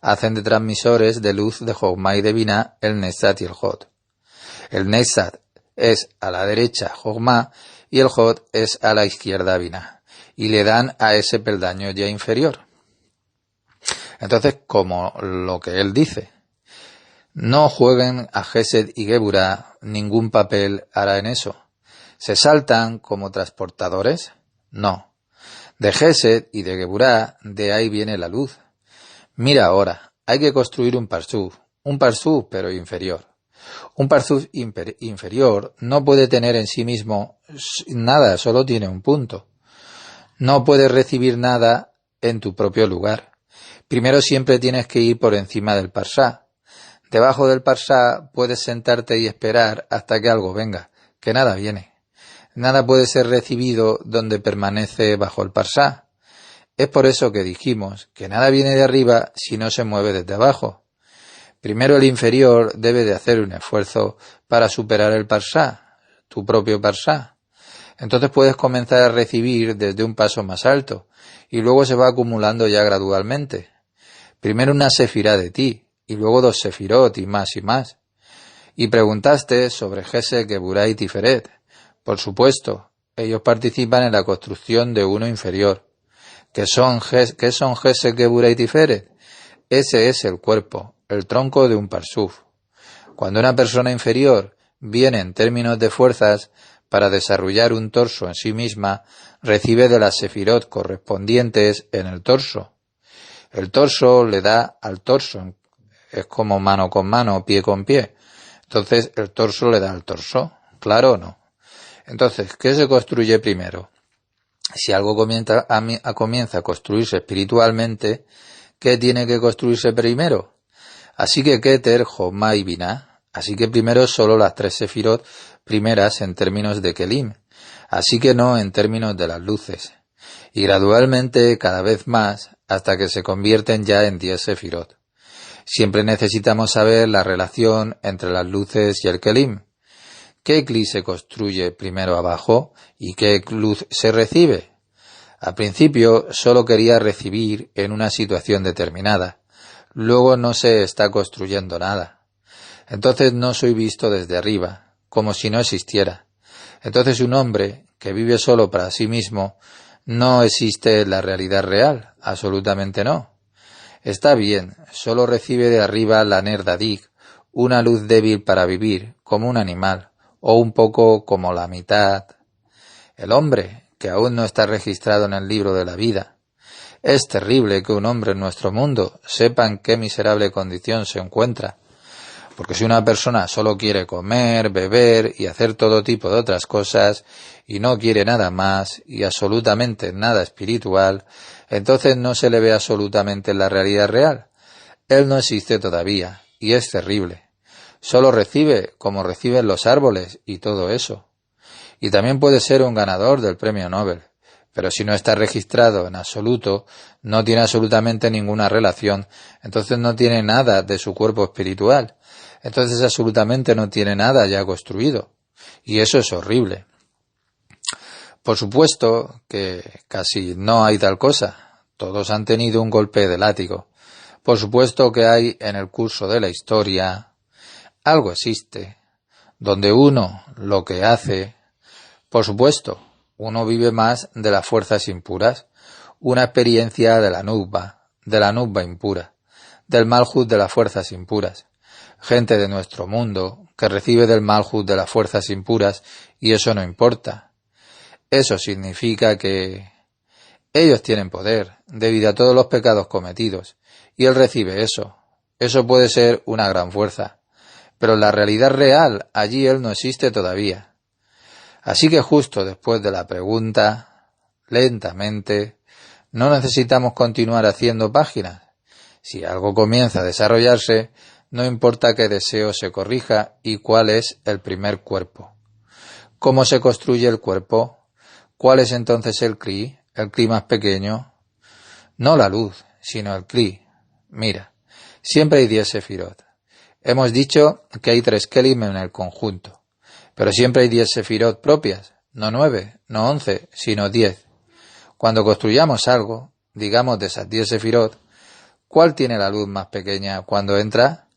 Hacen de transmisores de luz de Jogma y de Binah el Nesad y el Jod. El Nesad es a la derecha Jogma y el Jod es a la izquierda Binah. Y le dan a ese peldaño ya inferior. Entonces, como lo que él dice, no jueguen a Gesed y Geburah, ningún papel hará en eso. ¿Se saltan como transportadores? No. De Gesed y de Geburah, de ahí viene la luz. Mira ahora, hay que construir un parsuf pero inferior. Un parsuf inferior no puede tener en sí mismo nada, solo tiene un punto. No puedes recibir nada en tu propio lugar. Primero siempre tienes que ir por encima del parsá. Debajo del parsá puedes sentarte y esperar hasta que algo venga, que nada viene. Nada puede ser recibido donde permanece bajo el parsá. Es por eso que dijimos que nada viene de arriba si no se mueve desde abajo. Primero el inferior debe de hacer un esfuerzo para superar el parsá, tu propio parsá. Entonces puedes comenzar a recibir desde un paso más alto y luego se va acumulando ya gradualmente. Primero una sefirá de ti y luego 2 sefirot y más y más. Y preguntaste sobre Gesed, Geburah y Tiferet. Por supuesto, ellos participan en la construcción de uno inferior. ¿Qué son Gesed, Geburah y Tiferet? Ese es el cuerpo, el tronco de un parsuf. Cuando una persona inferior viene en términos de fuerzas para desarrollar un torso en sí misma, recibe de las sefirot correspondientes en el torso. El torso le da al torso, es como mano con mano, pie con pie. Entonces el torso le da al torso, ¿claro o no? Entonces, ¿qué se construye primero? Si algo comienza a construirse espiritualmente, ¿qué tiene que construirse primero? Así que Keter, Jomá y Binah. Así que primero solo las 3 sefirot primeras en términos de Kelim. Así que no en términos de las luces. Y gradualmente cada vez más hasta que se convierten ya en 10 sefirot. Siempre necesitamos saber la relación entre las luces y el Kelim. ¿Qué Kli se construye primero abajo y qué luz se recibe? Al principio solo quería recibir en una situación determinada. Luego no se está construyendo nada. Entonces no soy visto desde arriba, como si no existiera. Entonces un hombre que vive solo para sí mismo no existe en la realidad real, absolutamente no. Está bien, solo recibe de arriba la Nerdadik, una luz débil para vivir, como un animal, o un poco como la mitad. El hombre, que aún no está registrado en el libro de la vida. Es terrible que un hombre en nuestro mundo sepa en qué miserable condición se encuentra. Porque si una persona solo quiere comer, beber y hacer todo tipo de otras cosas, y no quiere nada más, y absolutamente nada espiritual, entonces no se le ve absolutamente en la realidad real. Él no existe todavía, y es terrible. Solo recibe como reciben los árboles y todo eso. Y también puede ser un ganador del premio Nobel. Pero si no está registrado en absoluto, no tiene absolutamente ninguna relación, entonces no tiene nada de su cuerpo espiritual. Entonces absolutamente no tiene nada ya construido. Y eso es horrible. Por supuesto que casi no hay tal cosa. Todos han tenido un golpe de látigo. Por supuesto que hay en el curso de la historia. Algo existe. Donde uno lo que hace. Por supuesto, uno vive más de las fuerzas impuras. Una experiencia de la nubba impura. Del malhut de las fuerzas impuras. Gente de nuestro mundo que recibe del malhut de las fuerzas impuras y eso no importa. Eso significa que ellos tienen poder debido a todos los pecados cometidos y él recibe eso. Eso puede ser una gran fuerza, pero en la realidad real allí él no existe todavía. Así que justo después de la pregunta, lentamente, no necesitamos continuar haciendo páginas. Si algo comienza a desarrollarse, no importa qué deseo se corrija y cuál es el primer cuerpo. ¿Cómo se construye el cuerpo? ¿Cuál es entonces el Kli más pequeño? No la luz, sino el Kli. Mira, siempre hay 10 sefirot. Hemos dicho que hay 3 kelim en el conjunto, pero siempre hay 10 sefirot propias, no 9, no 11, sino 10. Cuando construyamos algo, digamos de esas 10 sefirot, ¿cuál tiene la luz más pequeña cuando entra?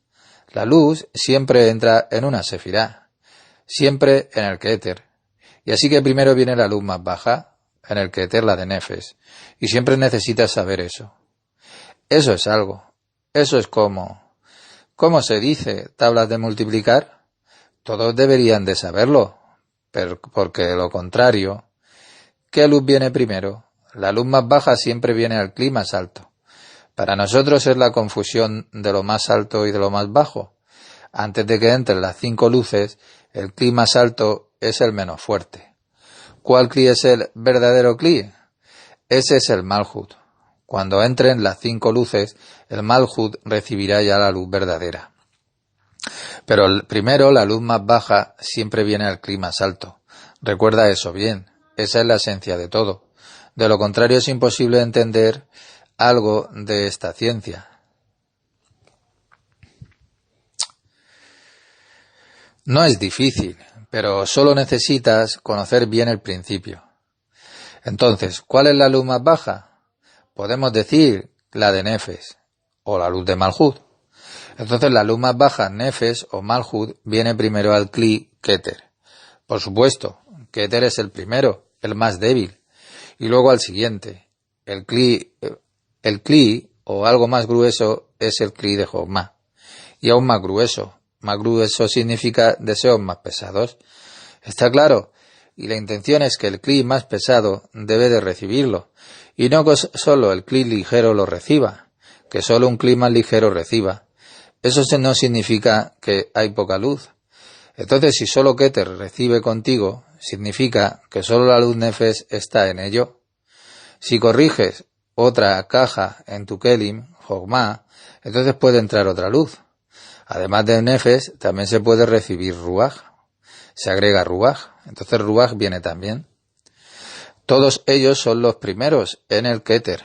La luz siempre entra en una sefirá, siempre en el Keter. Y así que primero viene la luz más baja, en el Keter, la de Nefes. Y siempre necesitas saber eso. Eso es algo. Eso es como... ¿Cómo se dice tablas de multiplicar? Todos deberían de saberlo, porque de lo contrario, ¿qué luz viene primero? La luz más baja siempre viene al clima más alto. Para nosotros es la confusión de lo más alto y de lo más bajo. Antes de que entren las 5 luces, el cli más alto es el menos fuerte. ¿Cuál cli es el verdadero cli? Ese es el Malhut. Cuando entren las 5 luces, el Malhut recibirá ya la luz verdadera. Pero primero la luz más baja siempre viene al cli más alto. Recuerda eso bien. Esa es la esencia de todo. De lo contrario es imposible entender algo de esta ciencia. No es difícil, pero solo necesitas conocer bien el principio. Entonces, ¿cuál es la luz más baja? Podemos decir la de Nefes, o la luz de Malhut. Entonces la luz más baja, Nefes o Malhut, viene primero al Kli Keter. Por supuesto, Keter es el primero, el más débil, y luego al siguiente. El Kli, o algo más grueso, es el Kli de Jogma, y aún más grueso. Más grueso significa deseos más pesados. ¿Está claro? Y la intención es que el Kli más pesado debe de recibirlo, y no que solo el Kli ligero lo reciba, que solo un Kli más ligero reciba. Eso no significa que hay poca luz. Entonces, si solo Keter recibe contigo, significa que solo la luz Nefes está en ello. Si corriges otra caja en tu Kelim, Jogma, entonces puede entrar otra luz. Además de Nefes, también se puede recibir Ruach. Se agrega Ruach, entonces Ruach viene también. Todos ellos son los primeros en el Keter.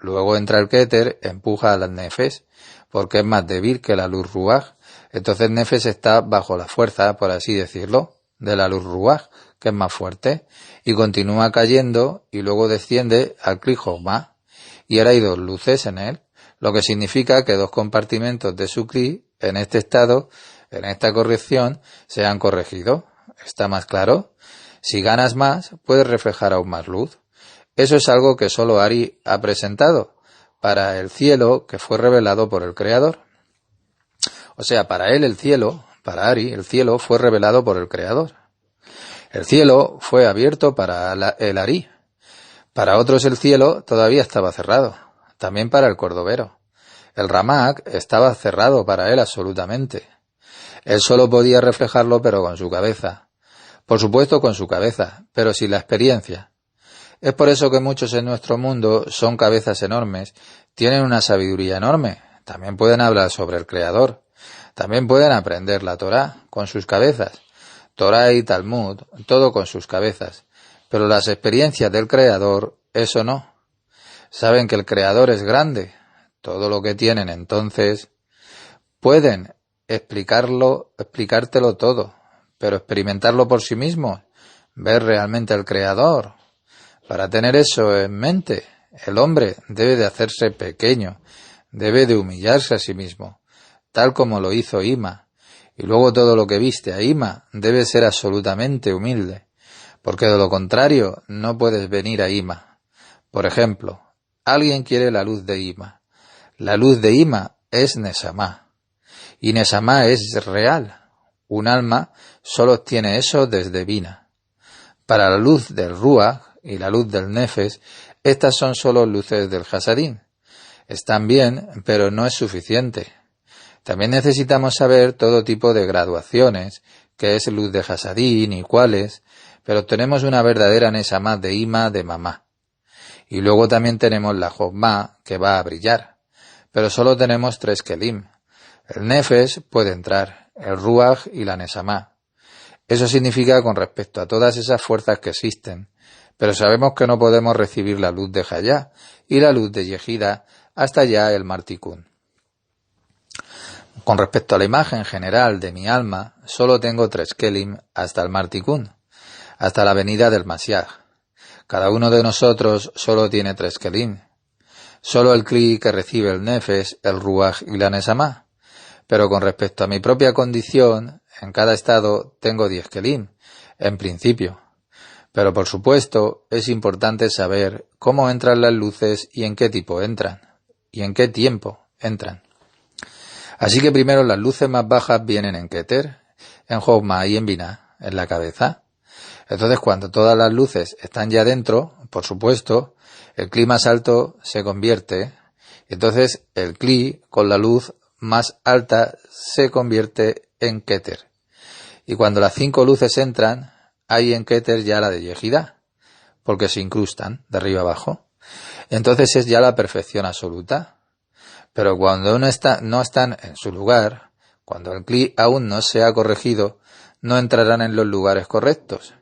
Luego entra el Keter, empuja a las Nefes, porque es más débil que la luz Ruach. Entonces Nefes está bajo la fuerza, por así decirlo, de la luz Ruach, que es más fuerte, y continúa cayendo y luego desciende al Kli Jogma. Y ahora hay 2 luces en él, lo que significa que 2 compartimentos de su Kli, en este estado, en esta corrección, se han corregido. ¿Está más claro? Si ganas más, puedes reflejar aún más luz. Eso es algo que solo Ari ha presentado para el cielo que fue revelado por el Creador. O sea, para él el cielo, para Ari, el cielo fue revelado por el Creador. El cielo fue abierto para el Ari. Para otros el cielo todavía estaba cerrado. También para el cordobero. El Ramak estaba cerrado para él absolutamente. Él solo podía reflejarlo pero con su cabeza. Por supuesto con su cabeza, pero sin la experiencia. Es por eso que muchos en nuestro mundo son cabezas enormes, tienen una sabiduría enorme, también pueden hablar sobre el Creador, también pueden aprender la Torá con sus cabezas, Torá y Talmud, todo con sus cabezas, pero las experiencias del Creador, eso no. Saben que el Creador es grande, todo lo que tienen entonces pueden explicártelo todo, pero experimentarlo por sí mismos, ver realmente al Creador. Para tener eso en mente, el hombre debe de hacerse pequeño, debe de humillarse a sí mismo, tal como lo hizo Ima, y luego todo lo que viste a Ima debe ser absolutamente humilde, porque de lo contrario no puedes venir a Ima. Por ejemplo, alguien quiere la luz de Ima. La luz de Ima es Nesamá, y Nesamá es real. Un alma solo obtiene eso desde Bina. Para la luz del Ruach y la luz del Nefes, estas son solo luces del Hasadín. Están bien, pero no es suficiente. También necesitamos saber todo tipo de graduaciones, qué es luz de Hasadín y cuáles, pero tenemos una verdadera Nesamá de Ima de mamá. Y luego también tenemos la Jogma, que va a brillar, pero solo tenemos 3 Kelim. El Nefes puede entrar, el Ruach y la Nesamá. Eso significa con respecto a todas esas fuerzas que existen, pero sabemos que no podemos recibir la luz de Hayá y la luz de Yehida hasta ya el Martikún. Con respecto a la imagen general de mi alma, solo tengo 3 Kelim hasta el Martikún, hasta la venida del Mashiach. Cada uno de nosotros solo tiene 3 Kelim. Solo el Kli que recibe el Nefes, el Ruach y la Nesamá. Pero con respecto a mi propia condición, en cada estado tengo 10 Kelim, en principio. Pero por supuesto, es importante saber cómo entran las luces y en qué tipo entran. y en qué tiempo entran. Así que primero las luces más bajas vienen en Keter, en Jochma y en Binah, en la cabeza. Entonces cuando todas las luces están ya dentro, por supuesto, el Kli más alto se convierte, entonces el Kli con la luz más alta se convierte en Keter. Y cuando las 5 luces entran, hay en Keter ya la de Yehidá, porque se incrustan de arriba abajo. Entonces es ya la perfección absoluta. Pero cuando no están en su lugar, cuando el Kli aún no se ha corregido, no entrarán en los lugares correctos.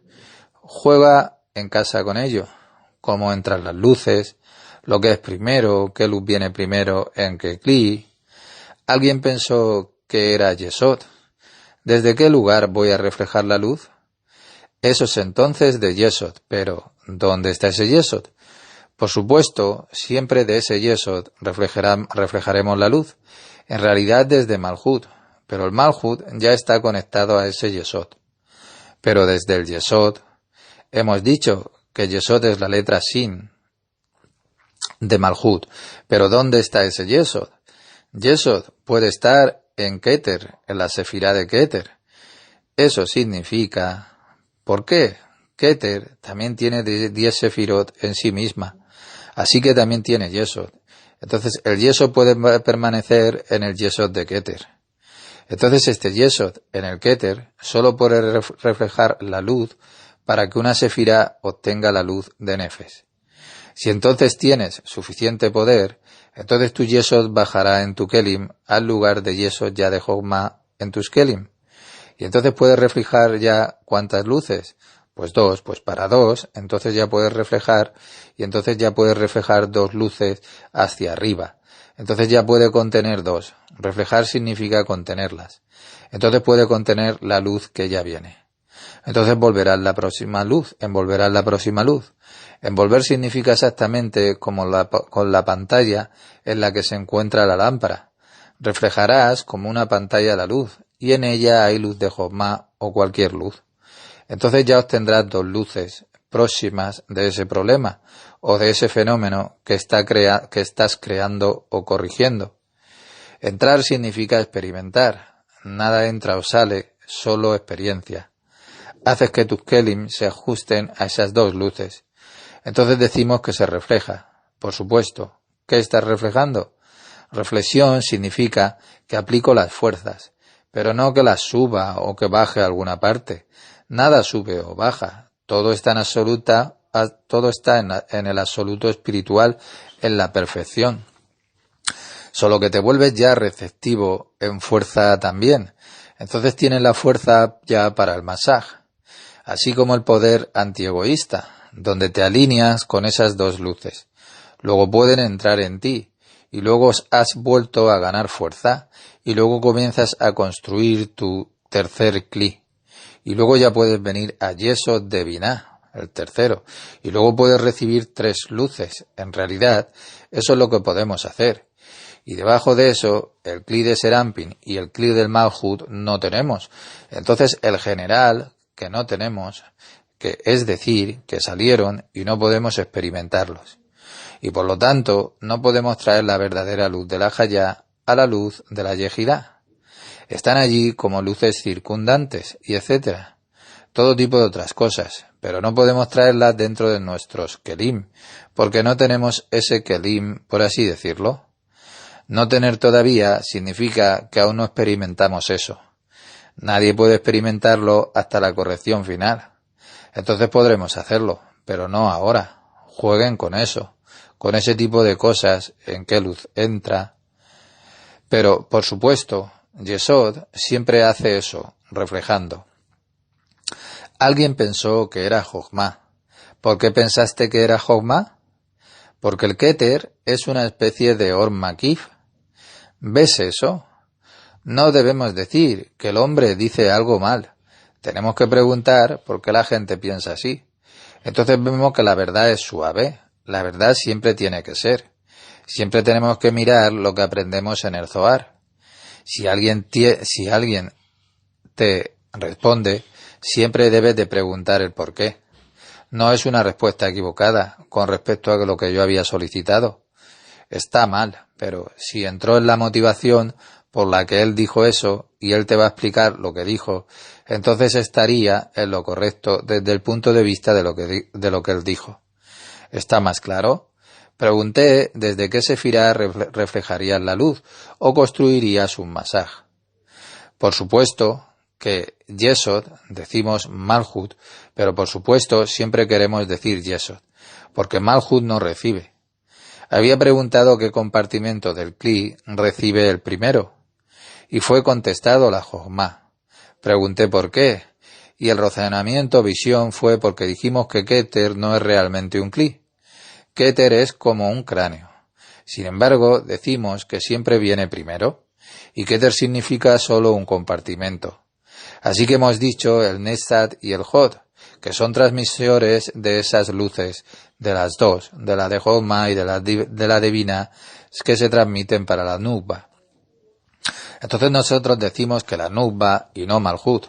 Juega en casa con ello, cómo entran las luces, lo que es primero, qué luz viene primero en qué Kli. Alguien pensó que era Yesod. ¿Desde qué lugar voy a reflejar la luz? Eso es entonces de Yesod, pero ¿dónde está ese Yesod? Por supuesto, siempre de ese Yesod reflejaremos la luz, en realidad desde Malhut, pero el Malhut ya está conectado a ese Yesod. Pero desde el Yesod, hemos dicho que Yesod es la letra Sin de Malhut, pero ¿dónde está ese Yesod? Yesod puede estar en Keter, en la Sefirá de Keter. Eso significa, ¿por qué? Keter también tiene 10 Sefirot en sí misma, así que también tiene Yesod. Entonces el Yesod puede permanecer en el Yesod de Keter. Entonces este Yesod en el Keter solo puede reflejar la luz para que una Sefirá obtenga la luz de Nefesh. Si entonces tienes suficiente poder, entonces tu Yesod bajará en tu Kelim al lugar de Yesod ya de Jochma en tus Kelim. Y entonces puedes reflejar ya ¿cuántas luces? Pues 2, pues para 2, entonces ya puedes reflejar, y entonces ya puedes reflejar 2 luces hacia arriba. Entonces ya puede contener 2. Reflejar significa contenerlas. Entonces puede contener la luz que ya viene. Entonces envolverás la próxima luz. Envolver significa exactamente como con la pantalla en la que se encuentra la lámpara. Reflejarás como una pantalla la luz, y en ella hay luz de Jochma o cualquier luz. Entonces ya obtendrás 2 luces próximas de ese problema o de ese fenómeno que estás creando o corrigiendo. Entrar significa experimentar. Nada entra o sale, solo experiencia. Haces que tus kelim se ajusten a esas 2 luces. Entonces decimos que se refleja. Por supuesto. ¿Qué estás reflejando? Reflexión significa que aplico las fuerzas, pero no que las suba o que baje a alguna parte. Nada sube o baja. Todo está en el absoluto espiritual, en la perfección. Solo que te vuelves ya receptivo en fuerza también. Entonces tienes la fuerza ya para el masaj. Así como el poder antiegoísta, donde te alineas con esas 2 luces. Luego pueden entrar en ti, y luego has vuelto a ganar fuerza, y luego comienzas a construir tu tercer Kli. Y luego ya puedes venir a Yesod de Binah, el tercero, y luego puedes recibir 3 luces. En realidad, eso es lo que podemos hacer. Y debajo de eso, el Kli de Serampin y el Kli del Malhut no tenemos. Entonces, el general que no tenemos, que es decir, que salieron y no podemos experimentarlos. Y por lo tanto, no podemos traer la verdadera luz de la Hayá a la luz de la Yehidá. Están allí como luces circundantes y etcétera. Todo tipo de otras cosas, pero no podemos traerlas dentro de nuestros kelim, porque no tenemos ese kelim, por así decirlo. No tener todavía significa que aún no experimentamos eso. Nadie puede experimentarlo hasta la corrección final. Entonces podremos hacerlo, pero no ahora. Jueguen con eso, con ese tipo de cosas, en qué luz entra. Pero, por supuesto, Yesod siempre hace eso, reflejando. Alguien pensó que era Jochma. ¿Por qué pensaste que era Jochma? Porque el Keter es una especie de Or Makif. ¿Ves eso? No debemos decir que el hombre dice algo mal. Tenemos que preguntar por qué la gente piensa así. Entonces vemos que la verdad es suave. La verdad siempre tiene que ser. Siempre tenemos que mirar lo que aprendemos en el Zohar. Si alguien te responde, siempre debes de preguntar el por qué. No es una respuesta equivocada con respecto a lo que yo había solicitado. Está mal, pero si entró en la motivación por la que él dijo eso y él te va a explicar lo que dijo, entonces estaría en lo correcto desde el punto de vista de lo que él dijo. ¿Está más claro? Pregunté desde qué sefirá reflejaría la luz o construirías un masaj. Por supuesto que Yesod decimos Malhut, pero por supuesto siempre queremos decir Yesod, porque Malhut no recibe. Había preguntado qué compartimento del Kli recibe el primero, y fue contestado la Jochma. Pregunté por qué, y el razonamiento visión fue porque dijimos que Keter no es realmente un Kli. Keter es como un cráneo. Sin embargo, decimos que siempre viene primero, y Keter significa solo un compartimento. Así que hemos dicho el Nesat y el Hod, que son transmisores de esas luces, de las dos, de la de Jochma y de la divina, que se transmiten para la Nukba. Entonces nosotros decimos que la Nukba y no Malhut,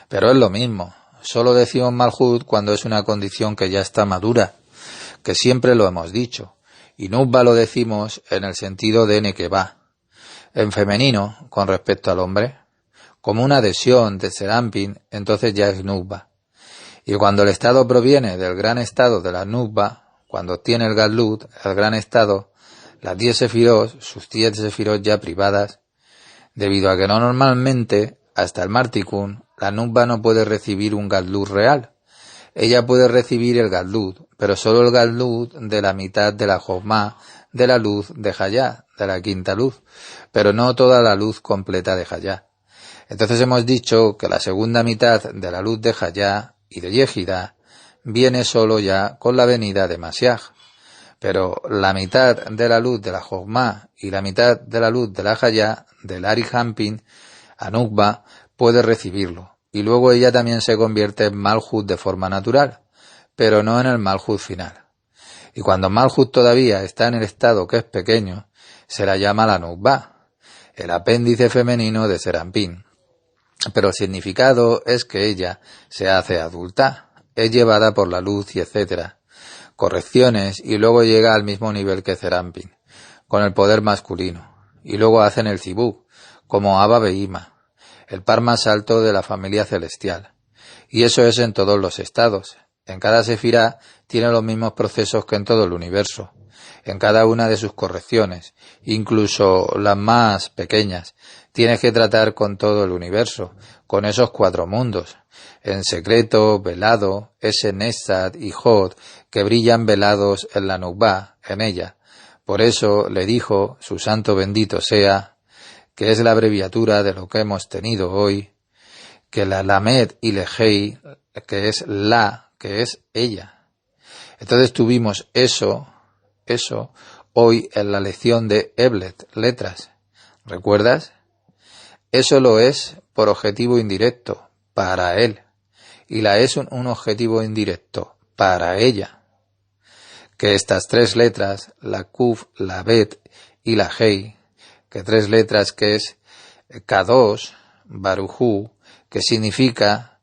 pero es lo mismo. Solo decimos Malhut cuando es una condición que ya está madura, que siempre lo hemos dicho, y Nukba lo decimos en el sentido de Nekeba, en femenino con respecto al hombre, como una adhesión de Serampin, entonces ya es Nukba. Y cuando el estado proviene del gran estado de la Nukba, cuando tiene el Gadlut, el gran estado, las 10 sefirot, sus 10 sefirot ya privadas, debido a que no normalmente, hasta el Martikun, la Nukba no puede recibir un Gadlut real. Ella puede recibir el Gadlut, pero solo el Gadlut de la mitad de la Jochma, de la luz de Hayá, de la quinta luz, pero no toda la luz completa de Hayá. Entonces hemos dicho que la segunda mitad de la luz de Hayá y de Yehidá viene solo ya con la venida de Mashiach, pero la mitad de la luz de la Jochma y la mitad de la luz de la Hayá, del Ari Hampin, Anukba, puede recibirlo, y luego ella también se convierte en Malhut de forma natural, pero no en el Malhut final. Y cuando Malhut todavía está en el estado que es pequeño, se la llama la Nukba, el apéndice femenino de Serampín. Pero el significado es que ella se hace adulta, es llevada por la luz y etcétera, correcciones, y luego llega al mismo nivel que Serampín, con el poder masculino, y luego hacen el Zibú, como Abba Behima, el par más alto de la familia celestial. Y eso es en todos los estados. En cada sefirá tiene los mismos procesos que en todo el universo, en cada una de sus correcciones, incluso las más pequeñas. Tienes que tratar con todo el universo, con esos 4 mundos, en secreto, velado, ese Nesat y Hod, que brillan velados en la Nukba, en ella. Por eso le dijo, su santo bendito sea, que es la abreviatura de lo que hemos tenido hoy, que la Lamed y Lehei, que es la, que es ella. Entonces tuvimos eso, hoy en la lección de Eblet, letras. ¿Recuerdas? Eso lo es por objetivo indirecto, para él. Y la es un objetivo indirecto, para ella. Que estas 3 letras, la Kuf, la Bet y la Hei, que 3 letras que es Kadosh, Barujú, que significa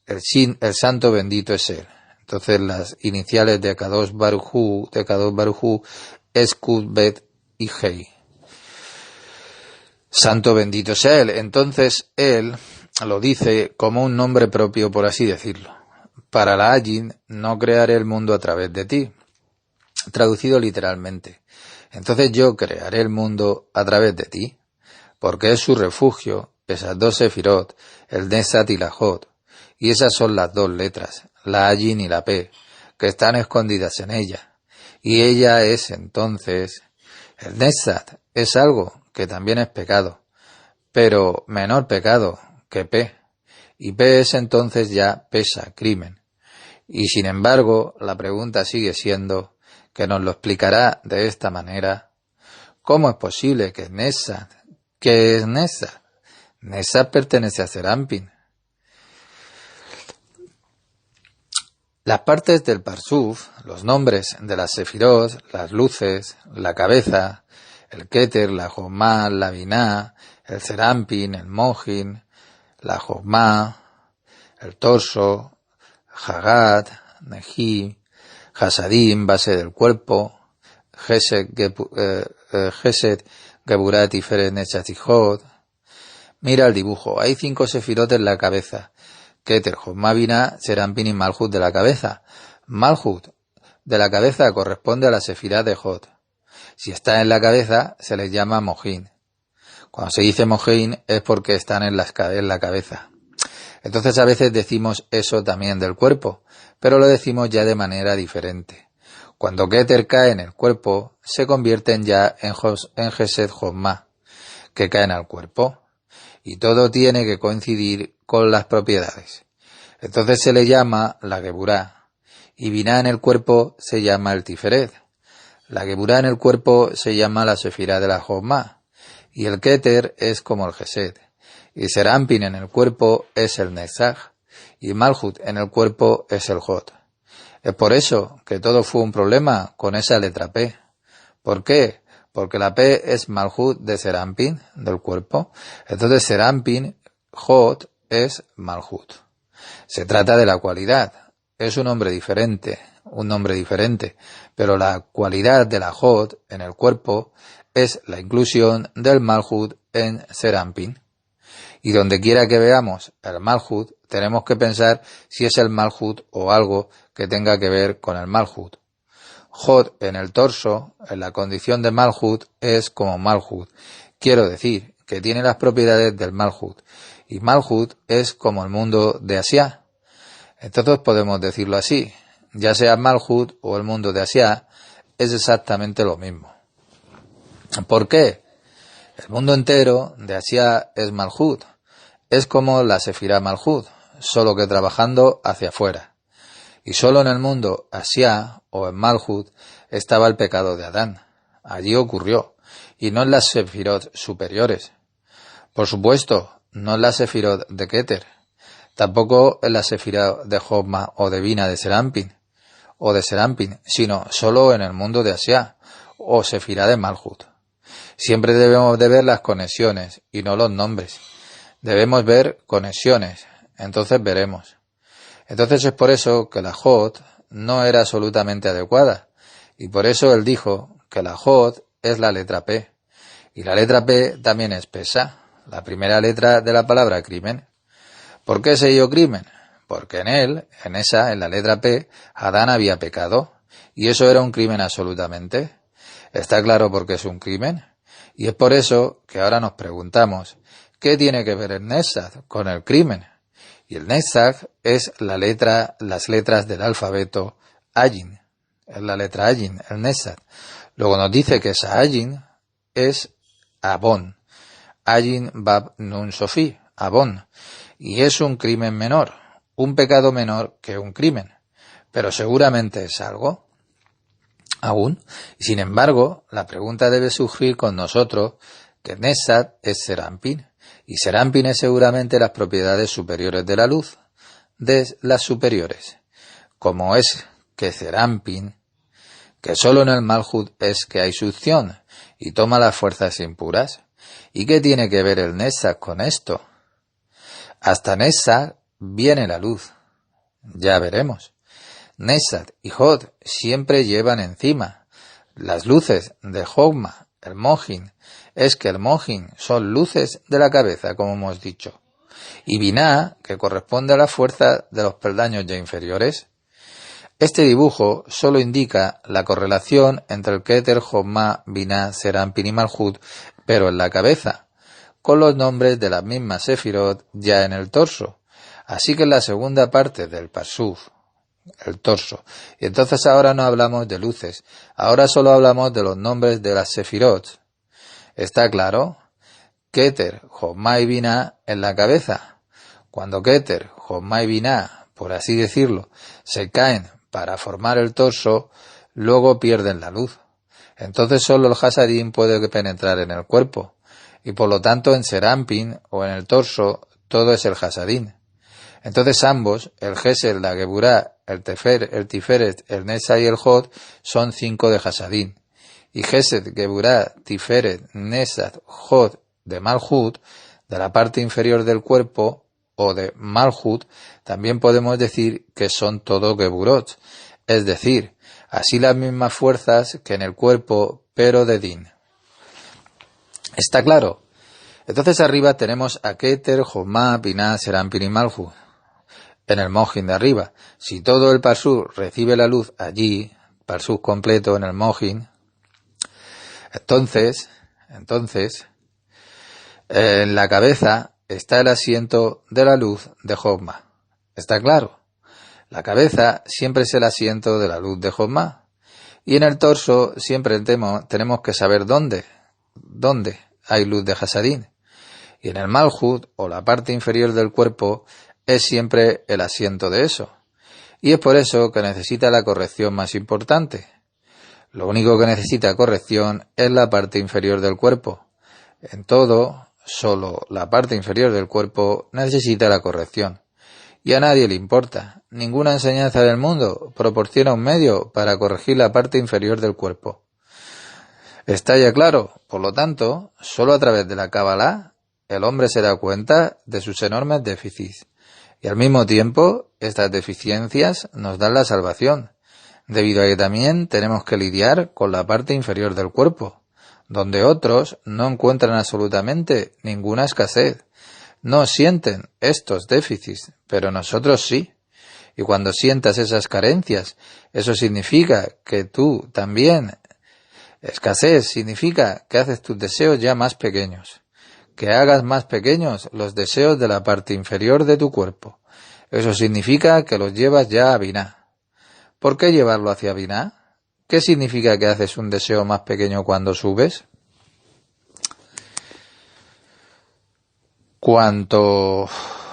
el santo bendito es él. Entonces las iniciales de Kadosh Barujú es Kuf, Bet y Hei. Santo bendito es él. Entonces él lo dice como un nombre propio, por así decirlo. Para la Ayin, no crearé el mundo a través de ti. Traducido literalmente. Entonces yo crearé el mundo a través de ti, porque es su refugio, esas 2 sefirot, el Nesat y la Hod, y esas son las 2 letras, la Ayin y la P, que están escondidas en ella. Y ella es entonces, el Nesat es algo que también es pecado, pero menor pecado que P, y P es entonces ya pesa, crimen. Y sin embargo, la pregunta sigue siendo, que nos lo explicará de esta manera, ¿cómo es posible que Nesat, ¿qué es Nesat? Nesat pertenece a Serampin. Las partes del Parsuf, los nombres de las sefirot, las luces, la cabeza, el Keter, la Jochma, la Binah, el Serampin, el Mojin, la Jochma, el torso, Hagat, Neji, Hasadim, base del cuerpo, Gesed, Geburah, Tiferet, Netzach y Hod. Mira el dibujo, hay 5 sefirot en la cabeza. Keter, Jochma, Binah, Serampin y Malhut de la cabeza. Malhut de la cabeza corresponde a la sefirá de Hod. Si está en la cabeza, se les llama Mohin. Cuando se dice Mohin es porque están en la cabeza. Entonces a veces decimos eso también del cuerpo, pero lo decimos ya de manera diferente. Cuando Keter cae en el cuerpo, se convierten ya en Gesed Jochma, que caen al cuerpo. Y todo tiene que coincidir con las propiedades. Entonces se le llama la Geburah, y Binah en el cuerpo se llama el Tiferet. La Geburah en el cuerpo se llama la sefirá de la Jochma, y el Keter es como el Gesed, y Serampin en el cuerpo es el Netzach, y Malhut en el cuerpo es el Hod. Es por eso que todo fue un problema con esa letra P. ¿Por qué? Porque la P es Malhut de Serampin, del cuerpo. Entonces Serampin, Hod, es Malhut. Se trata de la cualidad. Es un nombre diferente, pero la cualidad de la Hod en el cuerpo es la inclusión del Malhut en Serampin. Y donde quiera que veamos el Malhut, tenemos que pensar si es el Malhut o algo que tenga que ver con el Malhut. Hod en el torso, en la condición de Malhut, es como Malhut. Quiero decir que tiene las propiedades del Malhut. Y Malhut es como el mundo de Asia. Entonces podemos decirlo así. Ya sea Malhut o el mundo de Asia, es exactamente lo mismo. ¿Por qué? El mundo entero de Asia es Malhut. Es como la sefirá Malhut, solo que trabajando hacia afuera. Y solo en el mundo Asia o en Malhut estaba el pecado de Adán. Allí ocurrió, y no en las sefirot superiores. Por supuesto, no en la sefirot de Keter, tampoco en la sefirá de Jochma o de Binah de Serampin, sino solo en el mundo de Asia o sefirá de Malhut. Siempre debemos de ver las conexiones y no los nombres. Debemos ver conexiones, entonces veremos. Entonces es por eso que la Hod no era absolutamente adecuada, y por eso él dijo que la Hod es la letra P, y la letra P también es pesa, la primera letra de la palabra crimen. ¿Por qué se dio crimen? Porque en la letra P, Adán había pecado, y eso era un crimen absolutamente. ¿Está claro por qué es un crimen? Y es por eso que ahora nos preguntamos, ¿qué tiene que ver el Netzach con el crimen? Y el Netzach es las letras del alfabeto Ayin. Es la letra Ayin, el Netzach. Luego nos dice que esa Ayin es Abón. Ayin Bab Nun Sofi, Abón. Y es un crimen menor, un pecado menor que un crimen. Pero seguramente es algo aún. Y sin embargo, la pregunta debe surgir con nosotros que Netzach es Serampin. Y Serampin es seguramente las propiedades superiores de la luz, de las superiores. Como es que Serampin, que solo en el Malhut es que hay succión y toma las fuerzas impuras. ¿Y qué tiene que ver el Netzach con esto? Hasta Netzach viene la luz. Ya veremos. Netzach y Hod siempre llevan encima las luces de Jochma, el Mohin. Es que el Mohin son luces de la cabeza, como hemos dicho. Y Binah, que corresponde a la fuerza de los peldaños ya inferiores. Este dibujo solo indica la correlación entre el Keter, Jochma, Binah, Serampin y Malhut, pero en la cabeza, con los nombres de las mismas sefirot ya en el torso. Así que en la segunda parte del Pasuf, el torso. Y entonces ahora no hablamos de luces, ahora solo hablamos de los nombres de las sefirot. ¿Está claro? Keter, Jochma y Binah en la cabeza. Cuando Keter, Jochma y Binah, por así decirlo, se caen para formar el torso, luego pierden la luz. Entonces solo el Hasadim puede penetrar en el cuerpo, y por lo tanto en Serampin o en el torso todo es el Hasadim. Entonces ambos, el Gesed, la Geburah, el Tiferet, el Netzach y el Hod, son 5 de Hasadim. Y Gesed, Geburah, Tiferet, Netzach, Hod de Malhut, de la parte inferior del cuerpo, o de Malhut, también podemos decir que son todo Geburot, es decir, así las mismas fuerzas que en el cuerpo, pero de Din. ¿Está claro? Entonces arriba tenemos a Keter, Jomá, Binah, Serampin y Malhut. En el Mojin de arriba, si todo el Parsuk recibe la luz allí, Parsuk completo en el Mojin, entonces, en la cabeza está el asiento de la luz de Jomá. ¿Está claro? La cabeza siempre es el asiento de la luz de Jomá. Y en el torso siempre tenemos que saber dónde hay luz de Hasadín. Y en el Malhut, o la parte inferior del cuerpo, es siempre el asiento de eso. Y es por eso que necesita la corrección más importante. Lo único que necesita corrección es la parte inferior del cuerpo. En todo, solo la parte inferior del cuerpo necesita la corrección. Y a nadie le importa. Ninguna enseñanza del mundo proporciona un medio para corregir la parte inferior del cuerpo. ¿Está ya claro? Por lo tanto, solo a través de la Kabbalah el hombre se da cuenta de sus enormes déficits. Y al mismo tiempo, estas deficiencias nos dan la salvación, debido a que también tenemos que lidiar con la parte inferior del cuerpo, donde otros no encuentran absolutamente ninguna escasez. No sienten estos déficits, pero nosotros sí. Y cuando sientas esas carencias, eso significa que tú también. Escasez significa que haces tus deseos ya más pequeños, que hagas más pequeños los deseos de la parte inferior de tu cuerpo. Eso significa que los llevas ya a Binah. ¿Por qué llevarlo hacia Binah? ¿Qué significa que haces un deseo más pequeño cuando subes? Cuanto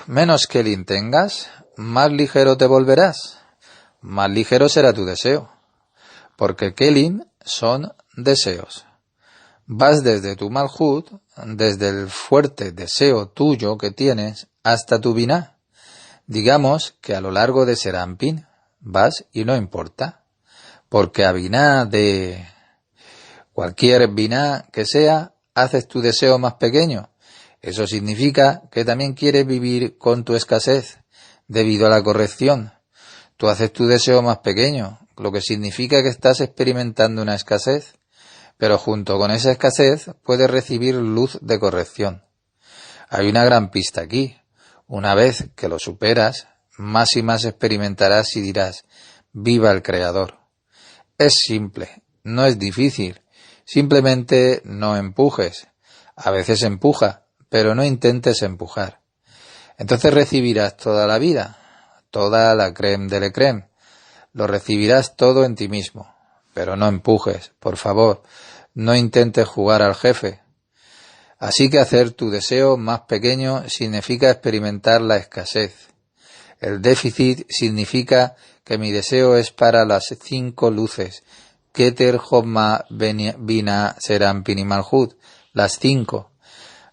menos Kelim tengas, más ligero te volverás, más ligero será tu deseo, porque Kelim son deseos. Vas desde tu Malhut, desde el fuerte deseo tuyo que tienes, hasta tu Binah. Digamos que a lo largo de Serampin vas y no importa, porque a Binah de cualquier Binah que sea, haces tu deseo más pequeño. Eso significa que también quieres vivir con tu escasez, debido a la corrección. Tú haces tu deseo más pequeño, lo que significa que estás experimentando una escasez, pero junto con esa escasez puedes recibir luz de corrección. Hay una gran pista aquí. Una vez que lo superas, más y más experimentarás y dirás, ¡viva el Creador! Es simple, no es difícil, simplemente no empujes. A veces empuja, pero no intentes empujar. Entonces recibirás toda la vida, toda la crème de la crème. Lo recibirás todo en ti mismo, pero no empujes, por favor, no intentes jugar al jefe. Así que hacer tu deseo más pequeño significa experimentar la escasez. El déficit significa que mi deseo es para las 5 luces, Keter, Jomá, Binah, Serampin y Malhut, las 5.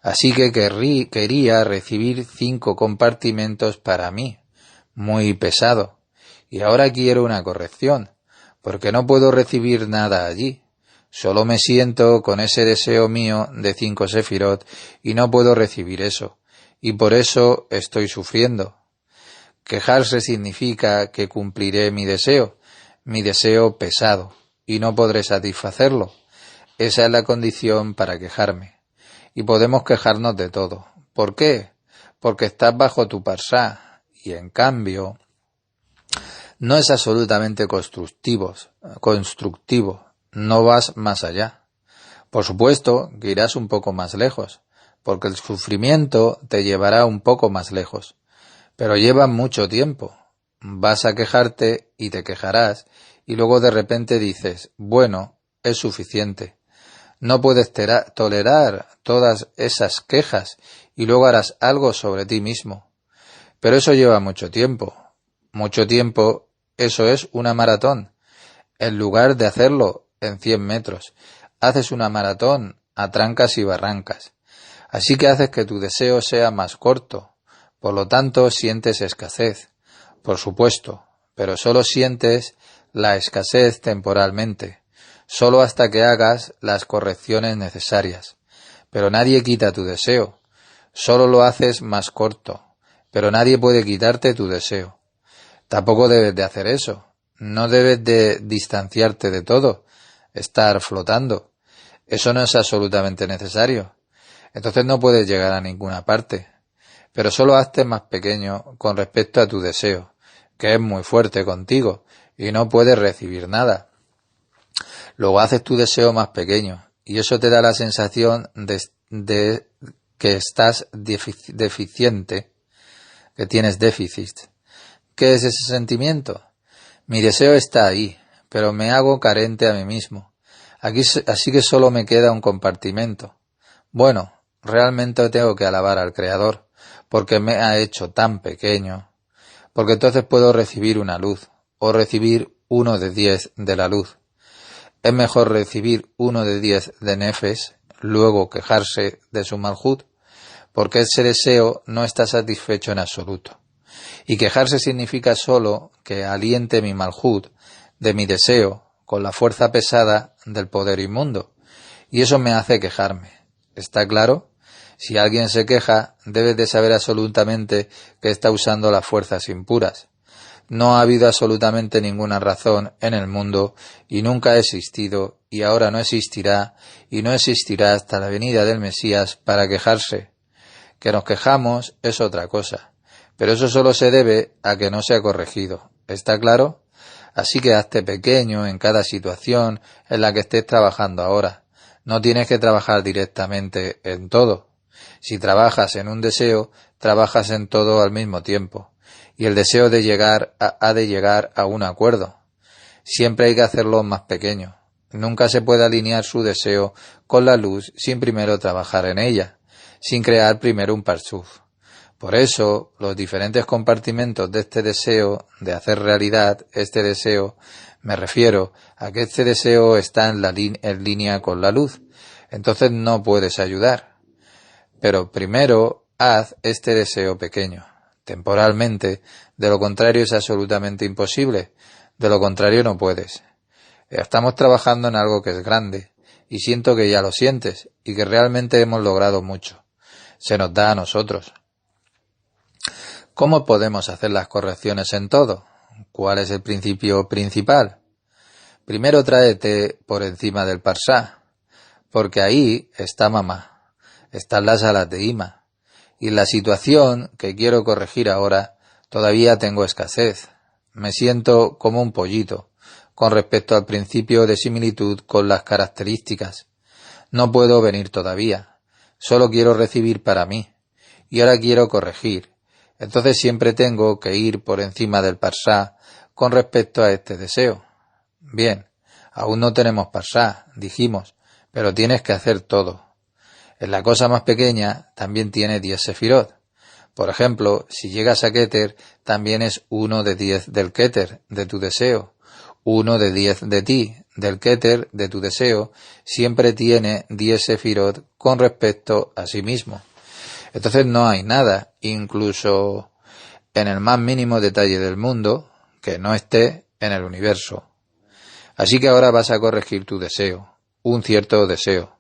Así que quería recibir 5 compartimentos para mí, muy pesado. Y ahora quiero una corrección, porque no puedo recibir nada allí. Solo me siento con ese deseo mío de 5 sefirot y no puedo recibir eso. Y por eso estoy sufriendo. Quejarse significa que cumpliré mi deseo pesado, y no podré satisfacerlo. Esa es la condición para quejarme. Y podemos quejarnos de todo. ¿Por qué? Porque estás bajo tu parsá, y en cambio no es absolutamente constructivo, no vas más allá. Por supuesto que irás un poco más lejos, porque el sufrimiento te llevará un poco más lejos, pero lleva mucho tiempo. Vas a quejarte y te quejarás, y luego de repente dices, bueno, es suficiente. No puedes tolerar todas esas quejas y luego harás algo sobre ti mismo. Pero eso lleva mucho tiempo. Mucho tiempo, eso es una maratón. En lugar de hacerlo en 100 metros, haces una maratón a trancas y barrancas. Así que haces que tu deseo sea más corto. Por lo tanto, sientes escasez. Por supuesto, pero solo sientes la escasez temporalmente, solo hasta que hagas las correcciones necesarias. Pero nadie quita tu deseo, solo lo haces más corto, pero nadie puede quitarte tu deseo. Tampoco debes de hacer eso. No debes de distanciarte de todo, estar flotando. Eso no es absolutamente necesario. Entonces no puedes llegar a ninguna parte. Pero solo hazte más pequeño con respecto a tu deseo, que es muy fuerte contigo, y no puedes recibir nada. Luego haces tu deseo más pequeño, y eso te da la sensación de que estás deficiente, que tienes déficit. ¿Qué es ese sentimiento? Mi deseo está ahí, pero me hago carente a mí mismo. Así que solo me queda un compartimento. Bueno, realmente tengo que alabar al Creador, porque me ha hecho tan pequeño, porque entonces puedo recibir una luz, o recibir 1 de 10 de la luz. Es mejor recibir 1 de 10 de Nefes, luego quejarse de su Malhut, porque ese deseo no está satisfecho en absoluto. Y quejarse significa solo que aliente mi Malhut de mi deseo con la fuerza pesada del poder inmundo, y eso me hace quejarme. ¿Está claro? Si alguien se queja, debes de saber absolutamente que está usando las fuerzas impuras. No ha habido absolutamente ninguna razón en el mundo, y nunca ha existido, y ahora no existirá, y no existirá hasta la venida del Mesías para quejarse. Que nos quejamos es otra cosa, pero eso solo se debe a que no se ha corregido. ¿Está claro? Así que hazte pequeño en cada situación en la que estés trabajando ahora. No tienes que trabajar directamente en todo. Si trabajas en un deseo, trabajas en todo al mismo tiempo. Y el deseo de ha de llegar a un acuerdo. Siempre hay que hacerlo más pequeño. Nunca se puede alinear su deseo con la luz sin primero trabajar en ella, sin crear primero un parsuf. Por eso, los diferentes compartimentos de este deseo, de hacer realidad este deseo, me refiero a que este deseo está en línea con la luz. Entonces no puedes ayudar. Pero primero haz este deseo pequeño, temporalmente, de lo contrario es absolutamente imposible, de lo contrario no puedes. Estamos trabajando en algo que es grande, y siento que ya lo sientes, y que realmente hemos logrado mucho. Se nos da a nosotros. ¿Cómo podemos hacer las correcciones en todo? ¿Cuál es el principio principal? Primero tráete por encima del parsá, porque ahí está mamá, están las alas de Ima, y en la situación que quiero corregir ahora todavía tengo escasez. Me siento como un pollito con respecto al principio de similitud con las características. No puedo venir todavía, solo quiero recibir para mí, y ahora quiero corregir. Entonces siempre tengo que ir por encima del parsá con respecto a este deseo. Bien, aún no tenemos parsá, dijimos, pero tienes que hacer todo. En la cosa más pequeña también tiene 10 sefirot. Por ejemplo, si llegas a Keter, también es 1 de 10 del Keter, de tu deseo. 1 de 10 de ti, del Keter, de tu deseo, siempre tiene 10 sefirot con respecto a sí mismo. Entonces no hay nada, incluso en el más mínimo detalle del mundo, que no esté en el universo. Así que ahora vas a corregir tu deseo, un cierto deseo.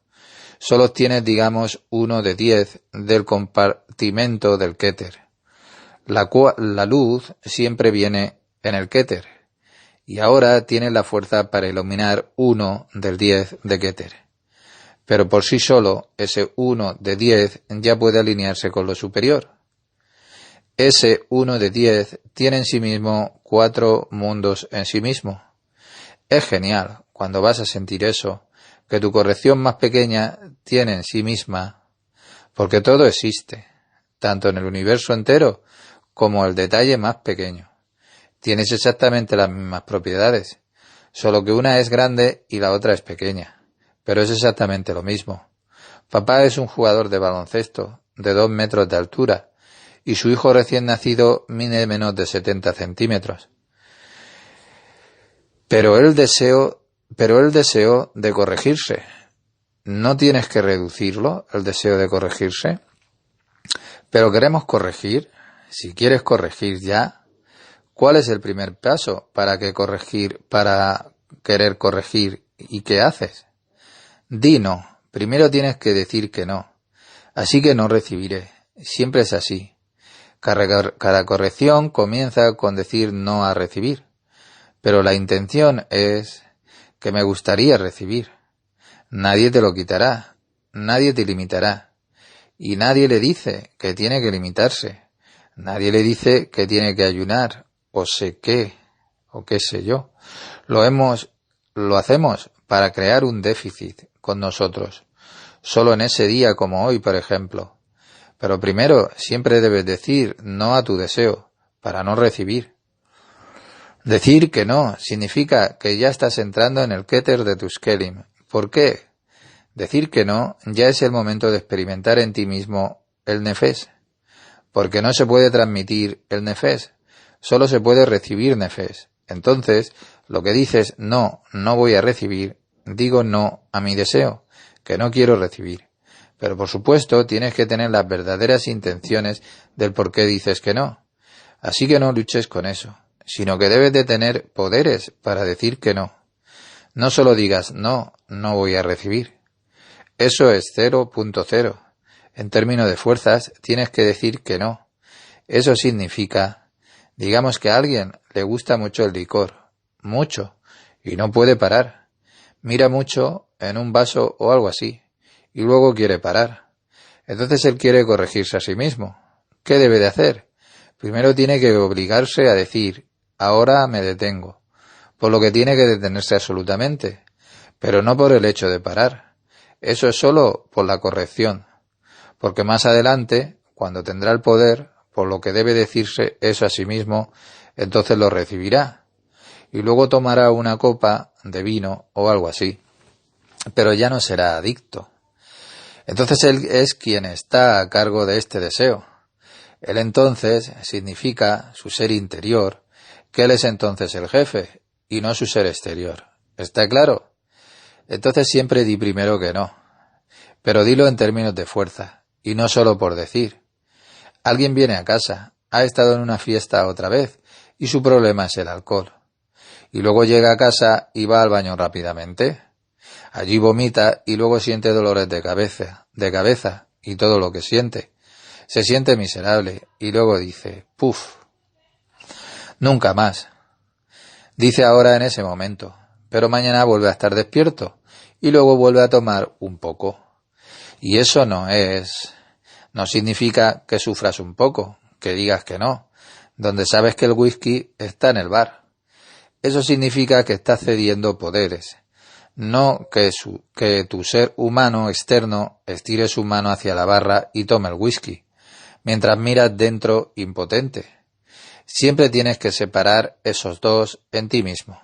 Solo tienes, digamos, 1 de 10 del compartimento del Keter. La luz siempre viene en el Keter, y ahora tienes la fuerza para iluminar 1 del 10 de Keter. Pero por sí solo, ese 1 de 10 ya puede alinearse con lo superior. Ese 1 de 10 tiene en sí mismo 4 mundos en sí mismo. Es genial cuando vas a sentir eso, que tu corrección más pequeña tiene en sí misma, porque todo existe, tanto en el universo entero como el detalle más pequeño. Tienes exactamente las mismas propiedades, solo que una es grande y la otra es pequeña. Pero es exactamente lo mismo. Papá es un jugador de baloncesto de 2 metros de altura y su hijo recién nacido mide menos de 70 centímetros. Pero él deseó de corregirse. ¿No tienes que reducirlo, el deseo de corregirse? Pero queremos corregir. Si quieres corregir ya, ¿cuál es el primer paso para querer corregir y qué haces? Di no. Primero tienes que decir que no. Así que no recibiré. Siempre es así. Cada corrección comienza con decir no a recibir. pero la intención es que me gustaría recibir. Nadie te lo quitará, nadie te limitará, y nadie le dice que tiene que limitarse, nadie le dice que tiene que ayunar, o sé qué, o qué sé yo. Lo hacemos para crear un déficit con nosotros, solo en ese día como hoy, por ejemplo. Pero primero siempre debes decir no a tu deseo, para no recibir. Decir que no significa que ya estás entrando en el Keter de tus Kelim. ¿Por qué? Decir que no ya es el momento de experimentar en ti mismo el Nefes, porque no se puede transmitir el Nefes, solo se puede recibir Nefes. Entonces, lo que dices no voy a recibir, digo no a mi deseo, que no quiero recibir. Pero por supuesto tienes que tener las verdaderas intenciones del por qué dices que no. Así que no luches con eso, sino que debes de tener poderes para decir que no. No solo digas no voy a recibir. Eso es 0.0. En términos de fuerzas, tienes que decir que no. Eso significa, digamos que a alguien le gusta mucho el licor, mucho, y no puede parar. Mira mucho en un vaso o algo así, y luego quiere parar. Entonces él quiere corregirse a sí mismo. ¿Qué debe de hacer? Primero tiene que obligarse a decir, ahora me detengo, por lo que tiene que detenerse absolutamente, pero no por el hecho de parar. Eso es solo por la corrección, porque más adelante, cuando tendrá el poder, por lo que debe decirse eso a sí mismo, entonces lo recibirá, y luego tomará una copa de vino o algo así, pero ya no será adicto. Entonces él es quien está a cargo de este deseo. Él entonces significa su ser interior, que él es entonces el jefe, y no su ser exterior. ¿Está claro? Entonces siempre di primero que no, pero dilo en términos de fuerza, y no solo por decir. Alguien viene a casa, ha estado en una fiesta otra vez, y su problema es el alcohol. Y luego llega a casa y va al baño rápidamente. Allí vomita y luego siente dolores de cabeza, y todo lo que siente. Se siente miserable, y luego dice, ¡puf! Nunca más. Dice ahora en ese momento, pero mañana vuelve a estar despierto, y luego vuelve a tomar un poco. Y eso no significa que sufras un poco, que digas que no, donde sabes que el whisky está en el bar. Eso significa que estás cediendo poderes, no que tu ser humano externo estire su mano hacia la barra y tome el whisky, mientras miras dentro impotente. Siempre tienes que separar esos dos en ti mismo.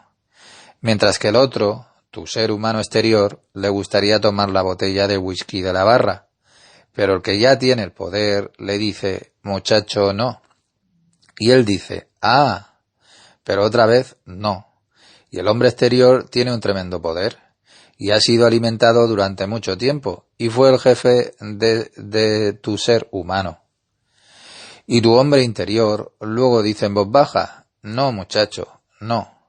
Mientras que el otro, tu ser humano exterior, le gustaría tomar la botella de whisky de la barra, pero el que ya tiene el poder le dice, muchacho, no. Y él dice, pero otra vez no. Y el hombre exterior tiene un tremendo poder, y ha sido alimentado durante mucho tiempo, y fue el jefe de tu ser humano. Y tu hombre interior luego dice en voz baja, no muchacho, no,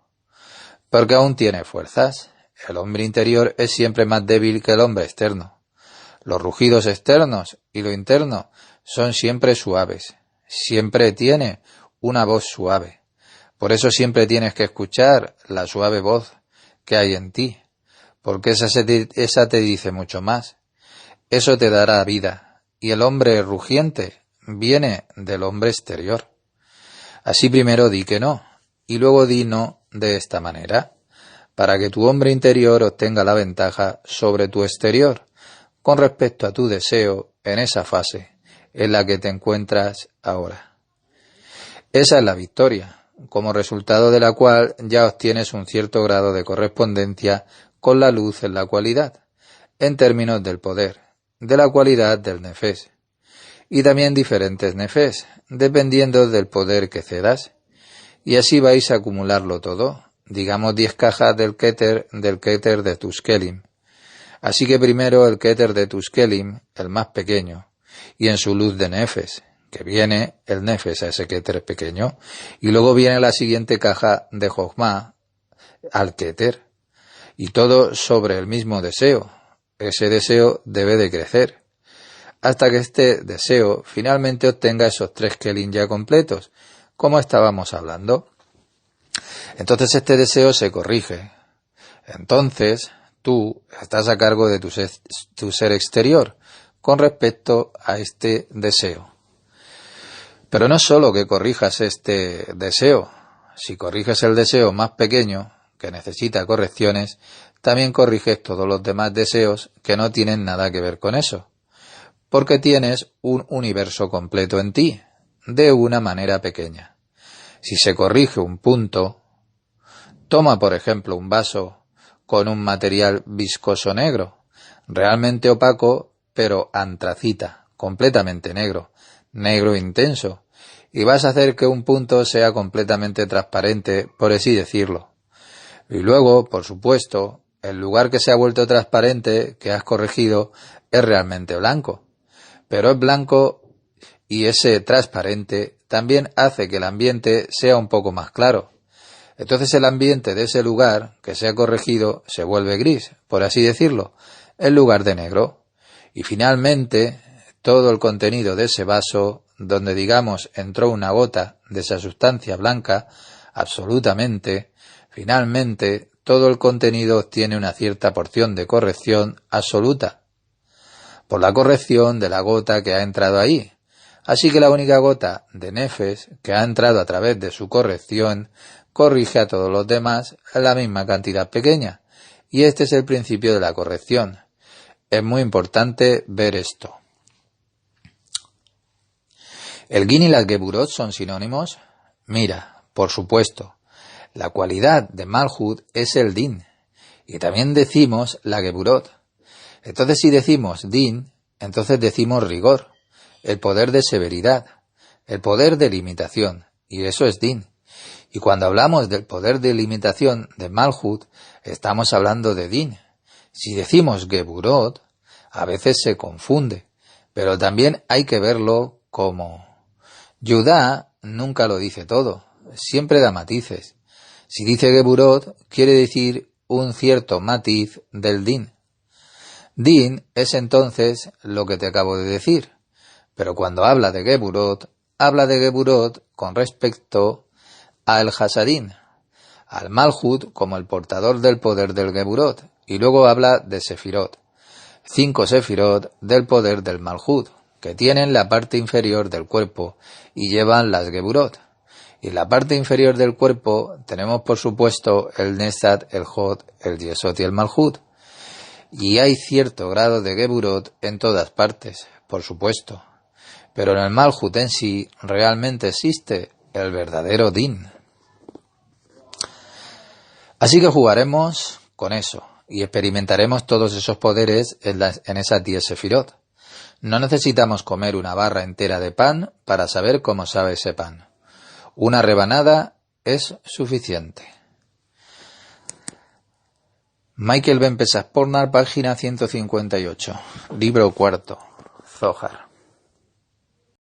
porque aún tiene fuerzas. El hombre interior es siempre más débil que el hombre externo. Los rugidos externos y lo interno son siempre suaves, siempre tiene una voz suave. Por eso siempre tienes que escuchar la suave voz que hay en ti, porque esa te dice mucho más. Eso te dará vida, y el hombre rugiente viene del hombre exterior. Así primero di que no, y luego di no de esta manera, para que tu hombre interior obtenga la ventaja sobre tu exterior, con respecto a tu deseo en esa fase en la que te encuentras ahora. Esa es la victoria, como resultado de la cual ya obtienes un cierto grado de correspondencia con la luz en la cualidad, en términos del poder, de la cualidad del nefes, y también diferentes nefes, dependiendo del poder que cedas, y así vais a acumularlo todo, digamos 10 cajas del Keter de tus Kelim. Así que primero el Keter de tus Kelim, el más pequeño, y en su luz de nefes, que viene el nefes a ese Keter pequeño, y luego viene la siguiente caja de Jochma al Keter, y todo sobre el mismo deseo. Ese deseo debe de crecer, hasta que este deseo finalmente obtenga esos 3 Kelim ya completos, como estábamos hablando. Entonces este deseo se corrige. Entonces tú estás a cargo de tu ser exterior con respecto a este deseo. Pero no solo que corrijas este deseo. Si corriges el deseo más pequeño, que necesita correcciones, también corriges todos los demás deseos que no tienen nada que ver con eso. Porque tienes un universo completo en ti, de una manera pequeña. Si se corrige un punto, toma por ejemplo un vaso con un material viscoso negro, realmente opaco, pero antracita, completamente negro, negro intenso, y vas a hacer que un punto sea completamente transparente, por así decirlo. Y luego, por supuesto, el lugar que se ha vuelto transparente, que has corregido, es realmente blanco. Pero es blanco y ese transparente también hace que el ambiente sea un poco más claro. Entonces el ambiente de ese lugar que se ha corregido se vuelve gris, por así decirlo, en lugar de negro. Y finalmente, todo el contenido de ese vaso, donde digamos entró una gota de esa sustancia blanca, finalmente todo el contenido obtiene una cierta porción de corrección absoluta, por la corrección de la gota que ha entrado ahí. Así que la única gota de nefes que ha entrado a través de su corrección corrige a todos los demás en la misma cantidad pequeña. Y este es el principio de la corrección. Es muy importante ver esto. ¿El Din y la Geburot son sinónimos? Mira, por supuesto, la cualidad de Malhut es el Din. Y también decimos la Geburot. Entonces si decimos Din, entonces decimos rigor, el poder de severidad, el poder de limitación, y eso es Din. Y cuando hablamos del poder de limitación de Malhut, estamos hablando de Din. Si decimos Geburot, a veces se confunde, pero también hay que verlo como... Yudá nunca lo dice todo, siempre da matices. Si dice Geburot, quiere decir un cierto matiz del Din. Din es entonces lo que te acabo de decir, pero cuando habla de Geburot con respecto al Hasadin, al Malhut como el portador del poder del Geburot, y luego habla de Sefirot, 5 Sefirot del poder del Malhut, que tienen la parte inferior del cuerpo y llevan las Geburot. Y en la parte inferior del cuerpo tenemos por supuesto el Nesat, el Hod, el Yesod y el Malhut. Y hay cierto grado de Geburot en todas partes, por supuesto. Pero en el Malhut en sí realmente existe el verdadero Din. Así que jugaremos con eso y experimentaremos todos esos poderes en esas 10 Sefirot. No necesitamos comer una barra entera de pan para saber cómo sabe ese pan. Una rebanada es suficiente. Michael Ben Pesach Pornar, página 158, libro cuarto, Zohar.